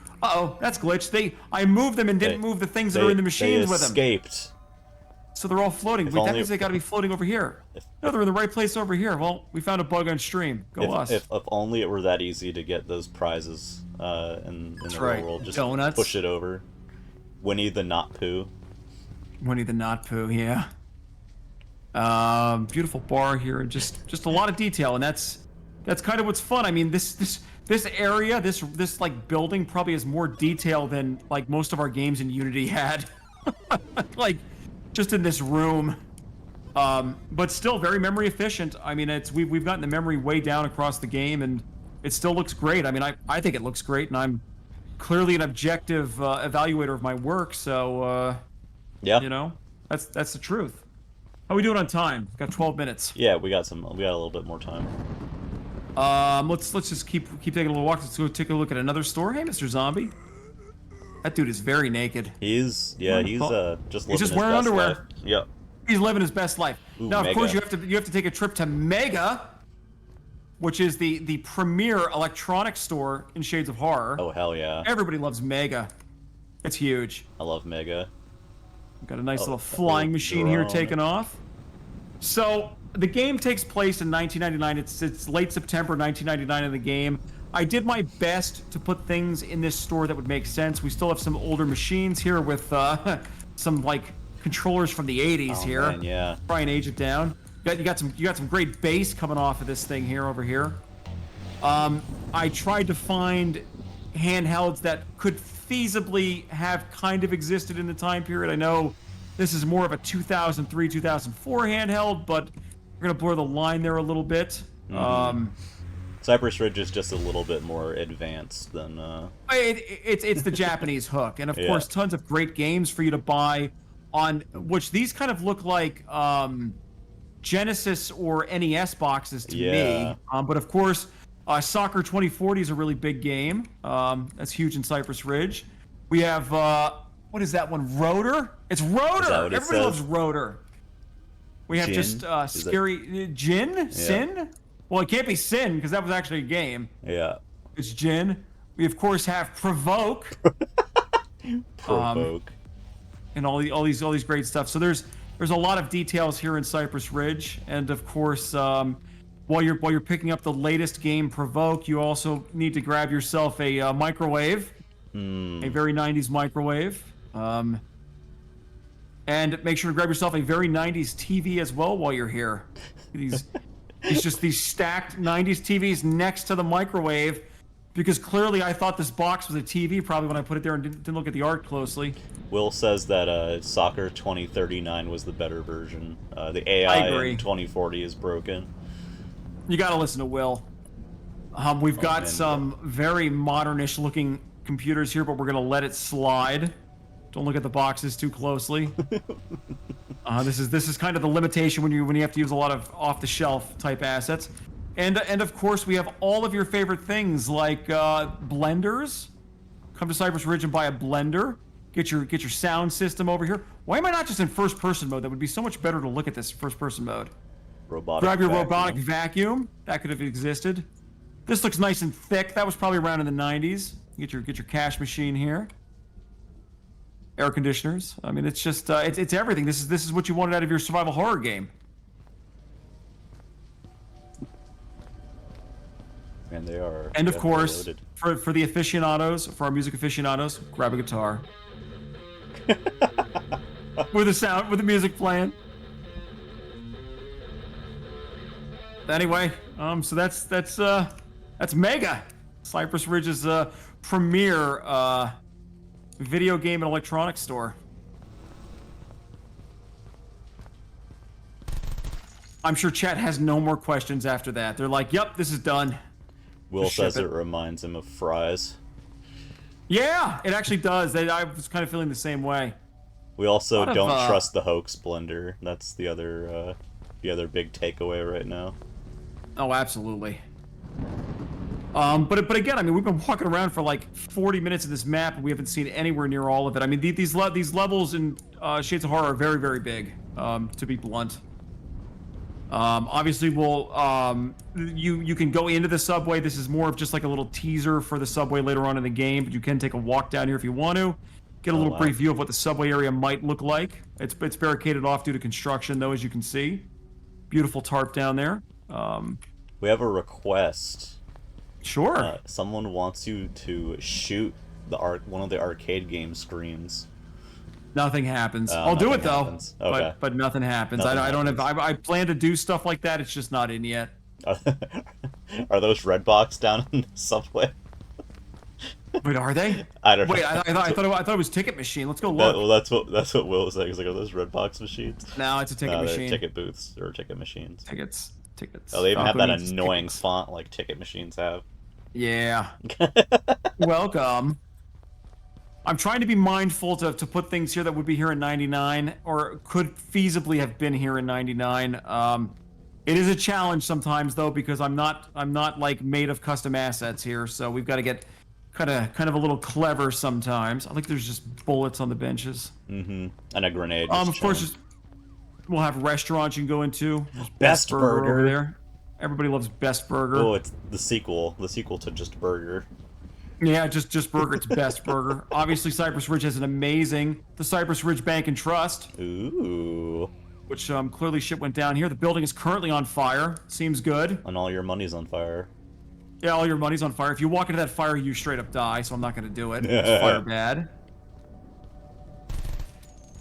that's glitched. I moved them and didn't move the things that are in the machines with them. Escaped. So they're all floating. Wait, that means they got to be floating over here. No, they're in the right place over here. Well, we found a bug on stream. Go us. If only it were that easy to get those prizes in the real world. Just Donuts. Push it over. Winnie the Not Pooh. Winnie the Not Pooh, yeah. Beautiful bar here, and just a lot of detail, and that's kind of what's fun. I mean, this area, this like building probably has more detail than like most of our games in Unity had. Like just in this room. But still very memory efficient. I mean, we've gotten the memory way down across the game, and it still looks great. I mean, I think it looks great, and I'm clearly an objective evaluator of my work, so yeah, you know, that's the truth. How are we doing on time? We've got 12 minutes. Yeah, we got a little bit more time. Let's just keep taking a little walk. Let's go take a look at another store. Hey, Mr. Zombie. That dude is very naked. He's just living his wearing best underwear. life. Yep. He's living his best life. Ooh, now, of Mega. course, you have to take a trip to Mega, which is the premier electronics store in Shades of Horror. Oh hell yeah! Everybody loves Mega. It's huge. I love Mega. We've got a nice little flying machine here taking off. So the game takes place in 1999. It's late September 1999 in the game. I did my best to put things in this store that would make sense. We still have some older machines here with some like controllers from the 80s here. Man, yeah. Try and age it down. You got some great bass coming off of this thing here over here. I tried to find handhelds that could feasibly have kind of existed in the time period. I know this is more of a 2003, 2004 handheld, but we're gonna blur the line there a little bit. Cypress Ridge is just a little bit more advanced than. It's the Japanese hook, and of course, tons of great games for you to buy on which these kind of look like Genesis or NES boxes to me. But of course, Soccer 2040 is a really big game. That's huge in Cypress Ridge. We have what is that one? Rotor? It's Rotor. Everybody loves Rotor. We have just scary Jin? Sin? Well, it can't be Sin because that was actually a game. Yeah. It's Jin. We of course have Provoke. Provoke. And all these great stuff. So there's there's a lot of details here in Cypress Ridge, and of course, while you're picking up the latest game, Provoke, you also need to grab yourself a microwave, a Hmm. very 90s microwave, and make sure to grab yourself a very 90s TV as well while you're here. These these stacked 90s TVs next to the microwave, because clearly I thought this box was a TV probably when I put it there and didn't look at the art closely. Will says that Soccer 2039 was the better version. The I AI in agree. 2040 is broken. You got to listen to Will. We've Oh, got man. some very modernish looking computers here, but we're gonna let it slide. Don't look at the boxes too closely. This is kind of the limitation when you have to use a lot of off the shelf type assets, and of course we have all of your favorite things like blenders. Come to Cypress Ridge and buy a blender. Get your sound system over here. Why am I not just in first person mode? That would be so much better to look at this first person mode. Robotic Grab your vacuum. robotic vacuum. That could have existed. This looks nice and thick. That was probably around in the 90s. Get your cash machine here. Air conditioners. I mean, it's just it's everything. This is what you wanted out of your survival horror game. And they are. And of yeah, course, loaded. for the aficionados, for our music aficionados, grab a guitar. with the music playing. Anyway, so that's Mega, Cypress Ridge's premier video game and electronics store. I'm sure chat has no more questions after that. They're like, "Yep, this is done." Will Just ship says it. it reminds him of fries. Yeah, it actually does. I was kind of feeling the same way. We also Lot of, don't trust the hoax blender. That's the other big takeaway right now. Oh, absolutely. But again, I mean, we've been walking around for like 40 minutes of this map, and we haven't seen anywhere near all of it. I mean, these levels in Shades of Horror are very, very big, to be blunt. Obviously, you can go into the subway. This is more of just like a little teaser for the subway later on in the game, but you can take a walk down here if you want to. Get a little wow. brief view of what the subway area might look like. It's barricaded off due to construction, though, as you can see. Beautiful tarp down there. We have a request. Sure. Someone wants you to shoot one of the arcade game screens. Nothing happens. I'll do it nothing though. happens. Okay. But nothing happens. Nothing I don't have. happens. I plan to do stuff like that. It's just not in yet. Are those red box down in the subway? Wait, are they? I don't know. Wait, I thought it was Ticket Machine. Let's go That, look. well, that's what Will was saying. He's like, are those red box machines? No, it's a ticket No, they're machine. ticket booths or ticket machines. Tickets. Oh, they even have Falco that means annoying tickets. font like ticket machines have. Yeah. Welcome. I'm trying to be mindful to put things here that would be here in '99 or could feasibly have been here in '99. It is a challenge sometimes though because I'm not like made of custom assets here, so we've got to get kind of a little clever sometimes. I think there's just bullets on the benches. Mm-hmm. And a grenade. Of course, we'll have restaurants you can go into. There's Best Burger over there. Everybody loves Best Burger. Oh, it's the sequel to Just Burger. Yeah, just Burger. It's Best Burger. Obviously, Cypress Ridge has the Cypress Ridge Bank and Trust, Ooh. which clearly shit went down here. The building is currently on fire. Seems good. And all your money's on fire. Yeah, all your money's on fire. If you walk into that fire, you straight up die, so I'm not going to do it. It's fire bad.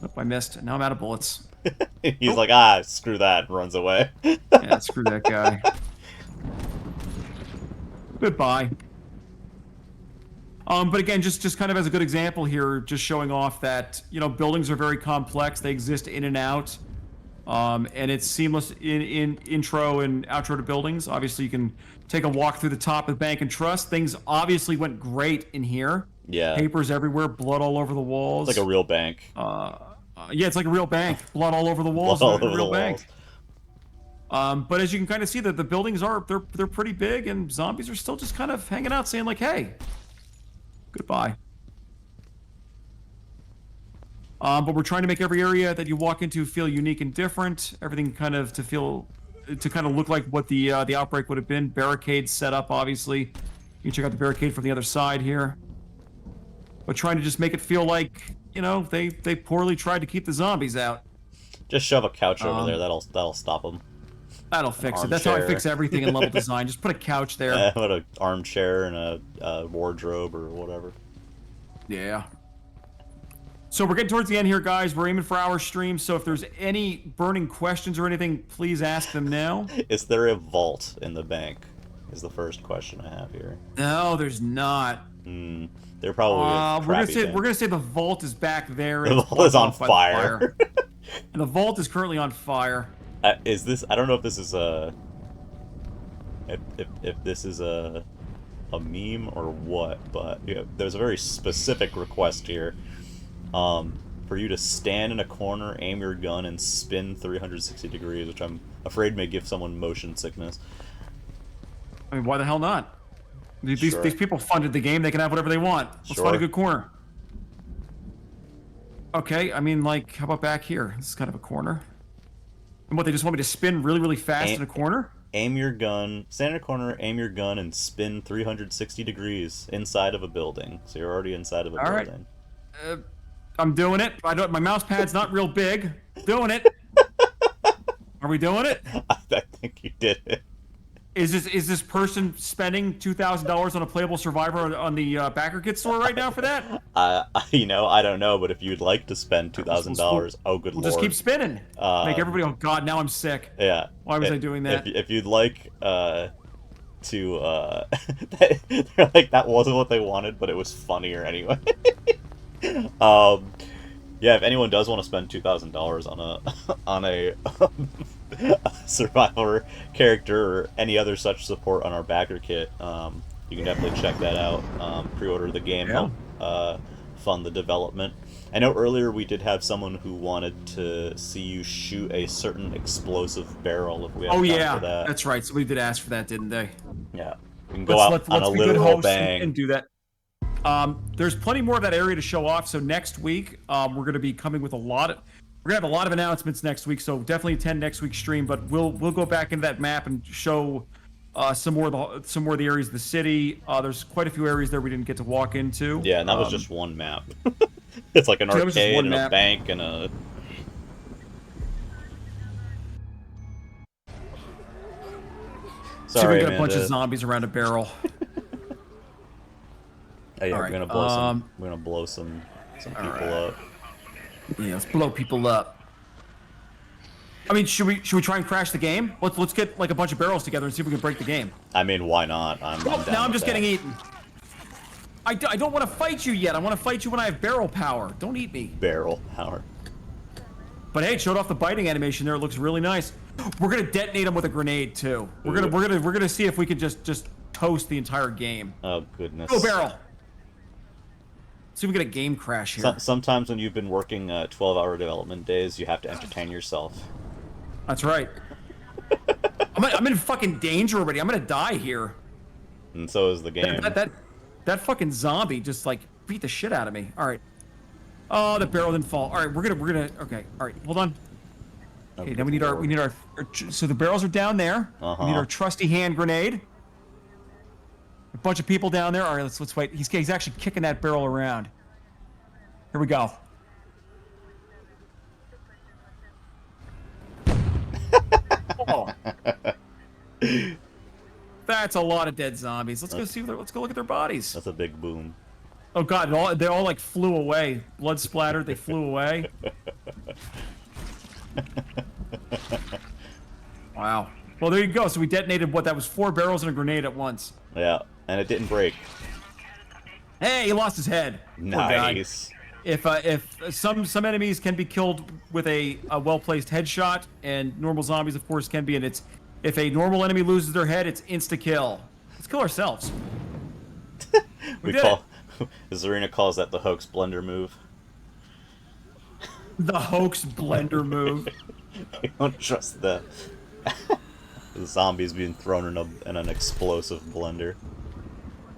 Nope, I missed. Now I'm out of bullets. He's Oh. like, screw that, and runs away. Yeah, screw that guy. Goodbye. But again, just kind of as a good example here, just showing off that, buildings are very complex. They exist in and out. And it's seamless in intro and outro to buildings. Obviously, you can take a walk through the top of the Bank and Trust. Things obviously went great in here. Yeah. Papers everywhere, blood all over the walls. It's like a real bank. Yeah, it's like a real bank. Blood all over the walls. All Like a over real the bank. walls. But as you can kind of see, that the buildings they're pretty big, and zombies are still just kind of hanging out, saying like, "Hey, goodbye." But we're trying to make every area that you walk into feel unique and different. Everything kind of to look like what the outbreak would have been. Barricades set up, obviously. You can check out the barricade from the other side here. But trying to just make it feel like, they poorly tried to keep the zombies out. Just shove a couch over there. Um, That'll stop them. that'll An fix it. That's how I armchair. fix everything in level design. Just put a couch there. What a armchair and a wardrobe or whatever. Yeah. So we're getting towards the end here, guys. We're aiming for our stream. So if there's any burning questions or anything, please ask them now. Is there a vault in the bank? Is the first question I have here. No, there's not. Hmm. They're probably a crappy bank. We're gonna say the vault is back there. The And it's vault is blocked on off by the fire. And the vault is currently on fire. Is this? I don't know if this is a. If this is a meme or what, but yeah, there's a very specific request here. For you to stand in a corner, aim your gun, and spin 360 degrees, which I'm afraid may give someone motion sickness. I mean, why the hell not? These Sure. these people funded the game. They can have whatever they want. Let's Sure. find a good corner. Okay, I mean, like, how about back here? This is kind of a corner. And what, they just want me to spin really, really fast in a corner? Aim your gun, stand in a corner, aim your gun, and spin 360 degrees inside of a building. So you're already inside of a All right. building. I'm doing it. I don't. My mouse pad's not real big. Doing it. Are we doing it? I think you did it. Is this person spending $2,000 on a playable survivor on the backer kit store right now for that? I don't know, but if you'd like to spend $2,000, oh good We'll lord. just keep spinning. Make everybody. Oh God, now I'm sick. Yeah. Why was I doing that? If you'd like to they're like that wasn't what they wanted, but it was funnier anyway. Yeah, if anyone does want to spend $2,000 on a survivor character or any other such support on our backer kit, you can definitely check that out. Pre-order the game, Yeah. help fund the development. I know earlier we did have someone who wanted to see you shoot a certain explosive barrel if we have Oh time yeah, for that. that's right. Somebody did ask for that, didn't they? Yeah, we can go out on a be good literal hosts bang. and do that. There's plenty more of that area to show off. So next week, we're going to be coming with we're going to have a lot of announcements next week. So definitely attend next week's stream. But we'll go back into that map and show some more of the areas of the city. There's quite a few areas there we didn't get to walk into. Yeah, and that was just one map. It's like an that was just arcade one and a map. bank and a. So we Sorry, got a bunch of Amanda. zombies around a barrel. Oh, yeah, All we're right, gonna blow some. We're gonna blow some people up. Yeah, let's blow people up. I mean, should we try and crash the game? Let's get like a bunch of barrels together and see if we can break the game. I mean, why not? I'm down Now I'm with just that. getting eaten. I don't want to fight you yet. I want to fight you when I have barrel power. Don't eat me. Barrel power. But hey, it showed off the biting animation there. It looks really nice. We're gonna detonate them with a grenade too. We're gonna see if we can just toast the entire game. Oh goodness. Go barrel. See if we get a game crash here. Sometimes when you've been working 12-hour development days, you have to entertain yourself. That's right. I'm in fucking danger already. I'm gonna die here. And so is the game. That fucking zombie just like beat the shit out of me. All right. Oh, the barrel didn't fall. All right, we're gonna. Okay. All right, hold on. Okay, now we need our. So the barrels are down there. We need our trusty hand grenade. A bunch of people down there. All right, let's wait. He's actually kicking that barrel around. Here we go. Oh. That's a lot of dead zombies. Let's go look at their bodies. That's a big boom. Oh god, they all like flew away. Blood splattered, they flew away. Wow. Well, there you go. So we detonated that was 4 barrels and a grenade at once. Yeah, and it didn't break. Hey, he lost his head. Poor guy. Nice. If some enemies can be killed with a well-placed headshot, and normal zombies, of course, can be, and if a normal enemy loses their head, it's insta-kill. Let's kill ourselves. We did it. Zarina calls that the hoax blender move. The hoax blender move. You don't trust the zombies being thrown in an explosive blender.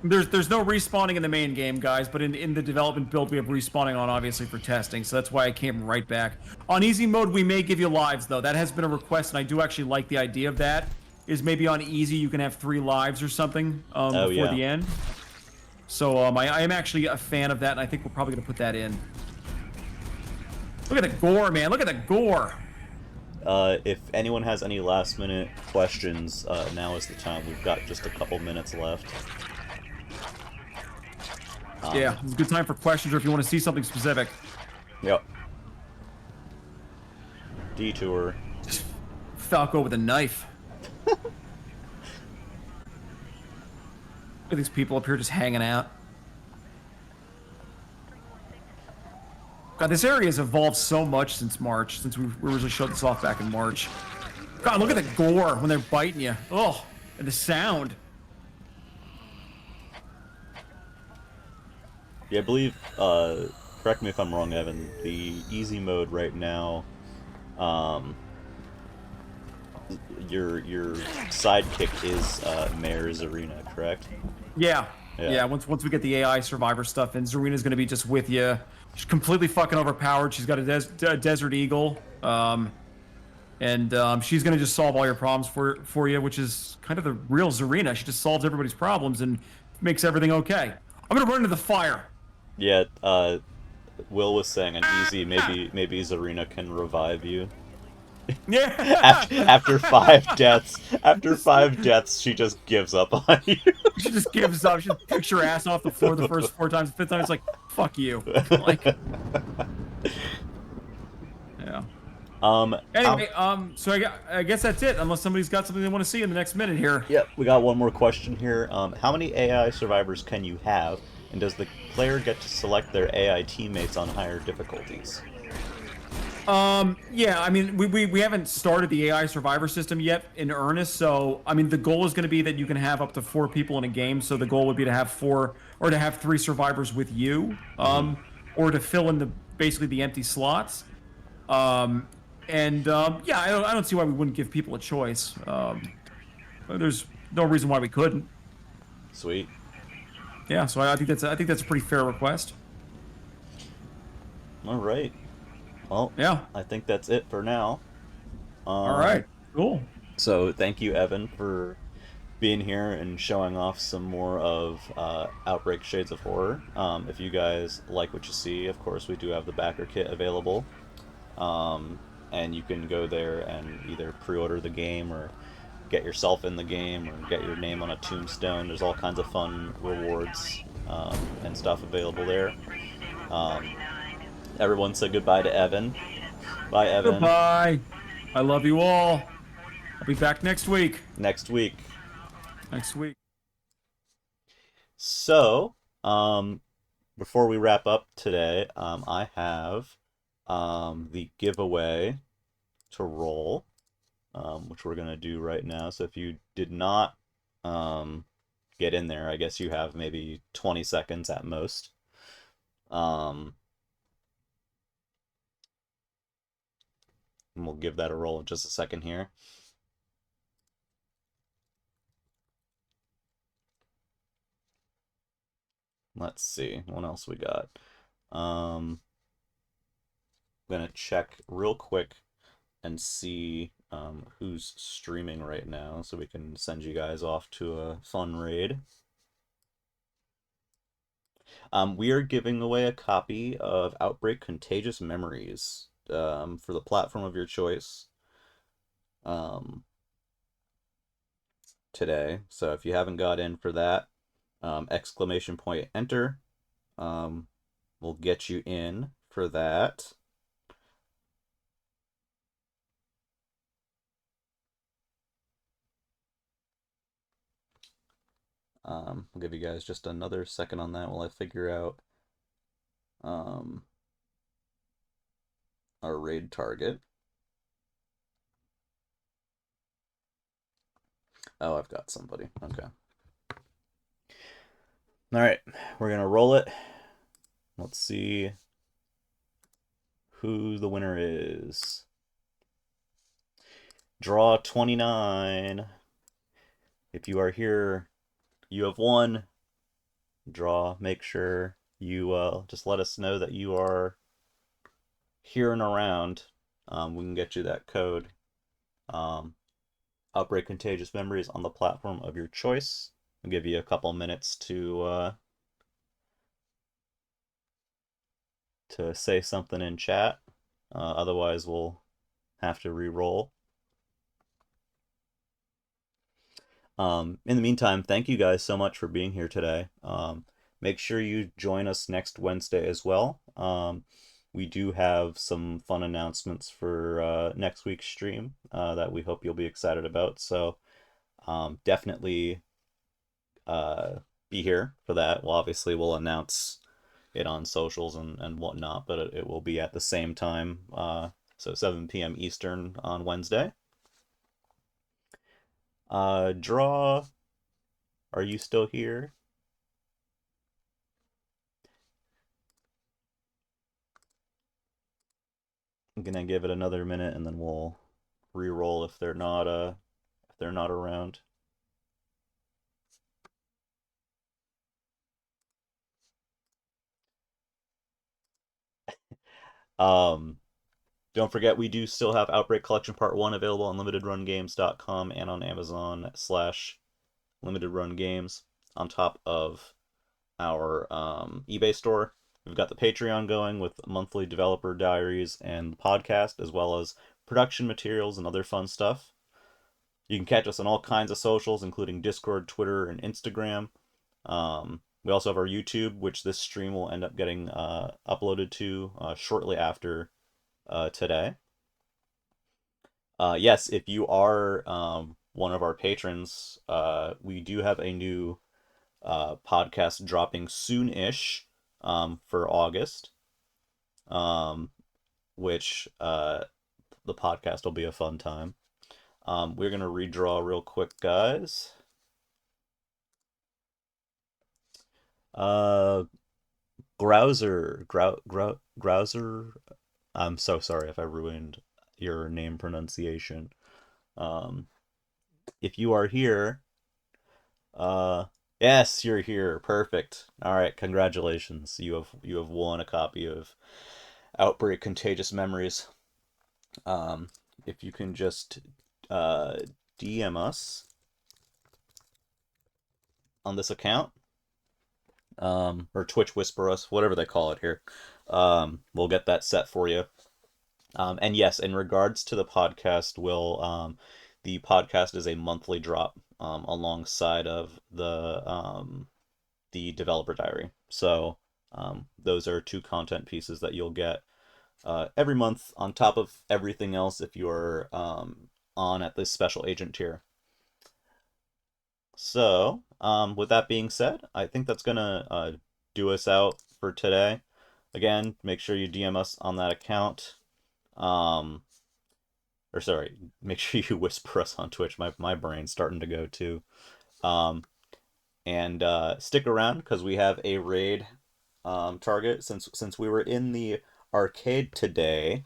There's no respawning in the main game, guys, but in the development build, we have respawning on, obviously, for testing, so that's why I came right back. On easy mode, we may give you lives, though. That has been a request, and I do actually like the idea of that, is maybe on easy you can have 3 lives or something before the end. So I am actually a fan of that, and I think we're probably going to put that in. Look at the gore, man. Look at the gore. If anyone has any last minute questions, now is the time. We've got just a couple minutes left. Yeah, it's a good time for questions or if you want to see something specific. Yep. Detour. Just Falco with a knife. Look at these people up here just hanging out. God, this area has evolved so much since March, since we originally showed this off back in March. God, look at the gore when they're biting you. Oh, and the sound. Yeah, I believe, correct me if I'm wrong, Evan, the easy mode right now, um, your sidekick is Mayor's Arena, correct? Yeah, Yeah. yeah. Once we get the AI survivor stuff in, Zarina's gonna be just with you. She's completely fucking overpowered. She's got a desert eagle, and she's gonna just solve all your problems for you, which is kind of the real Zarina. She just solves everybody's problems and makes everything okay. I'm gonna run into the fire. Yeah, Will was saying an easy, Ah! maybe Zarina can revive you. Yeah. After five deaths, she just gives up on you. She just gives up. She just picks her ass off the floor the first four times. The fifth time, it's like, fuck you. Like, yeah. How? Anyway, so I guess that's it. Unless somebody's got something they want to see in the next minute here. Yep, we got one more question here. How many AI survivors can you have, and does the player get to select their AI teammates on higher difficulties? Yeah, I mean, we haven't started the AI survivor system yet in earnest. So, I mean, the goal is going to be that you can have up to four people in a game. So the goal would be to have four or to have three survivors with you, Hmm. or to fill in the basically the empty slots. Um, and yeah, I don't see why we wouldn't give people a choice. There's no reason why we couldn't. Sweet. Yeah, so I think that's a pretty fair request. All right. Well, Yeah. I think that's it for now. All Um, right. Cool. so thank you, Evan, for being here and showing off some more of Outbreak Shades of Horror. If you guys like what you see, of course, we do have the backer kit available. Um, and you can go there and either pre-order the game or get yourself in the game or get your name on a tombstone. There's all kinds of fun rewards and stuff available there. Um, Everyone say goodbye to Evan. Bye, Evan. Goodbye. I love you all. I'll be back next week. Next week. Next week. So, before we wrap up today, I have the giveaway to roll, which we're gonna do right now. So if you did not um, get in there, I guess you have maybe 20 seconds at most. Um, and we'll give that a roll in just a second here. Let's see what else we got. I'm gonna check real quick and see who's streaming right now so we can send you guys off to a fun raid. We are giving away a copy of Outbreak Contagious Memories for the platform of your choice um, today. So if you haven't got in for that, exclamation point enter um, will get you in for that. I'll give you guys just another second on that while I figure out um, our raid target. Oh, I've got somebody. Okay. All right, we're gonna roll it. Let's see who the winner is. Draw 29. If you are here, you have won. Draw. Make sure you just let us know that you are here and around. We can get you that code. Um, Outbreak Contagious Memories on the platform of your choice. I'll give you a couple minutes to say something in chat. Otherwise, we'll have to re-roll. In the meantime, thank you guys so much for being here today. Make sure you join us next Wednesday as well. We do have some fun announcements for next week's stream that we hope you'll be excited about. So definitely uh, be here for that. Well, obviously, we'll announce it on socials and whatnot, but it will be at the same time. So 7 p.m. Eastern on Wednesday. Draw, are you still here? I'm gonna give it another minute and then we'll re-roll if they're not around. Um, don't forget we do still have Outbreak Collection Part 1 available on limitedrungames.com and on Amazon slash limited run games on top of our eBay store. We've got the Patreon going with monthly developer diaries and the podcast, as well as production materials and other fun stuff. You can catch us on all kinds of socials, including Discord, Twitter, and Instagram. We also have our YouTube, which this stream will end up getting uploaded to shortly after today. Yes, if you are one of our patrons, we do have a new podcast dropping soon-ish for August, um, which the podcast will be a fun time. We're gonna redraw real quick, guys. Uh, Grouser. I'm so sorry if I ruined your name pronunciation. Um, if you are here, uh, yes, you're here. Perfect. All right, congratulations. You have won a copy of Outbreak Contagious Memories. Um, if you can just uh, DM us on this account, or Twitch Whisper us, whatever they call it here, we'll get that set for you. And yes, in regards to the podcast, the podcast is a monthly drop alongside of the developer diary. So those are two content pieces that you'll get every month on top of everything else if you're on at this special agent tier. So with that being said, I think that's gonna do us out for today. Again, make sure you DM us on that account. Um, or sorry, make sure you whisper us on Twitch. My brain's starting to go too. Um, and stick around because we have a raid target. Since we were in the arcade today,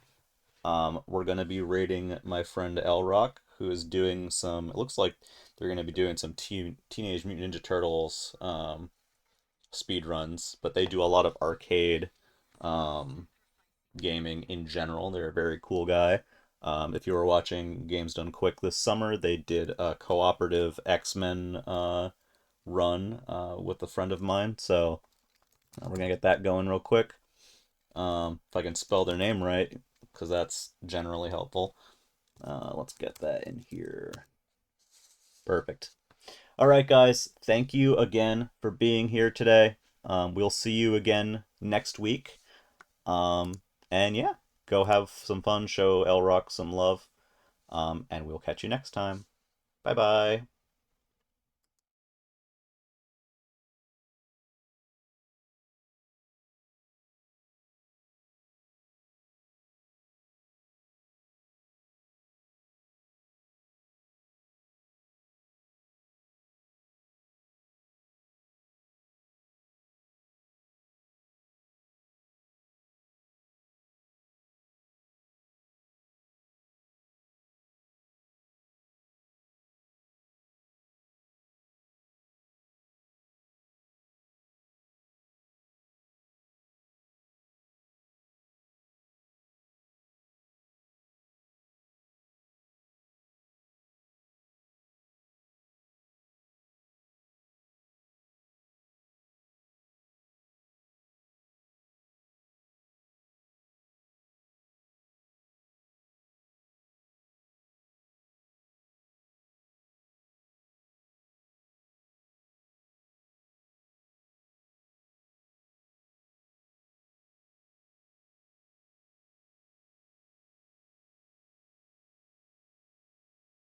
we're gonna be raiding my friend Elrock, who is doing some. It looks like they're gonna be doing some Teenage Mutant Ninja Turtles speed runs, but they do a lot of arcade um, gaming in general. They're a very cool guy. If you were watching Games Done Quick this summer, they did a cooperative X-Men run with a friend of mine. So we're gonna get that going real quick. If I can spell their name right, because that's generally helpful. Let's get that in here. Perfect. All right, guys. Thank you again for being here today. We'll see you again next week. And yeah, go have some fun, show L Rock some love, and we'll catch you next time. Bye bye.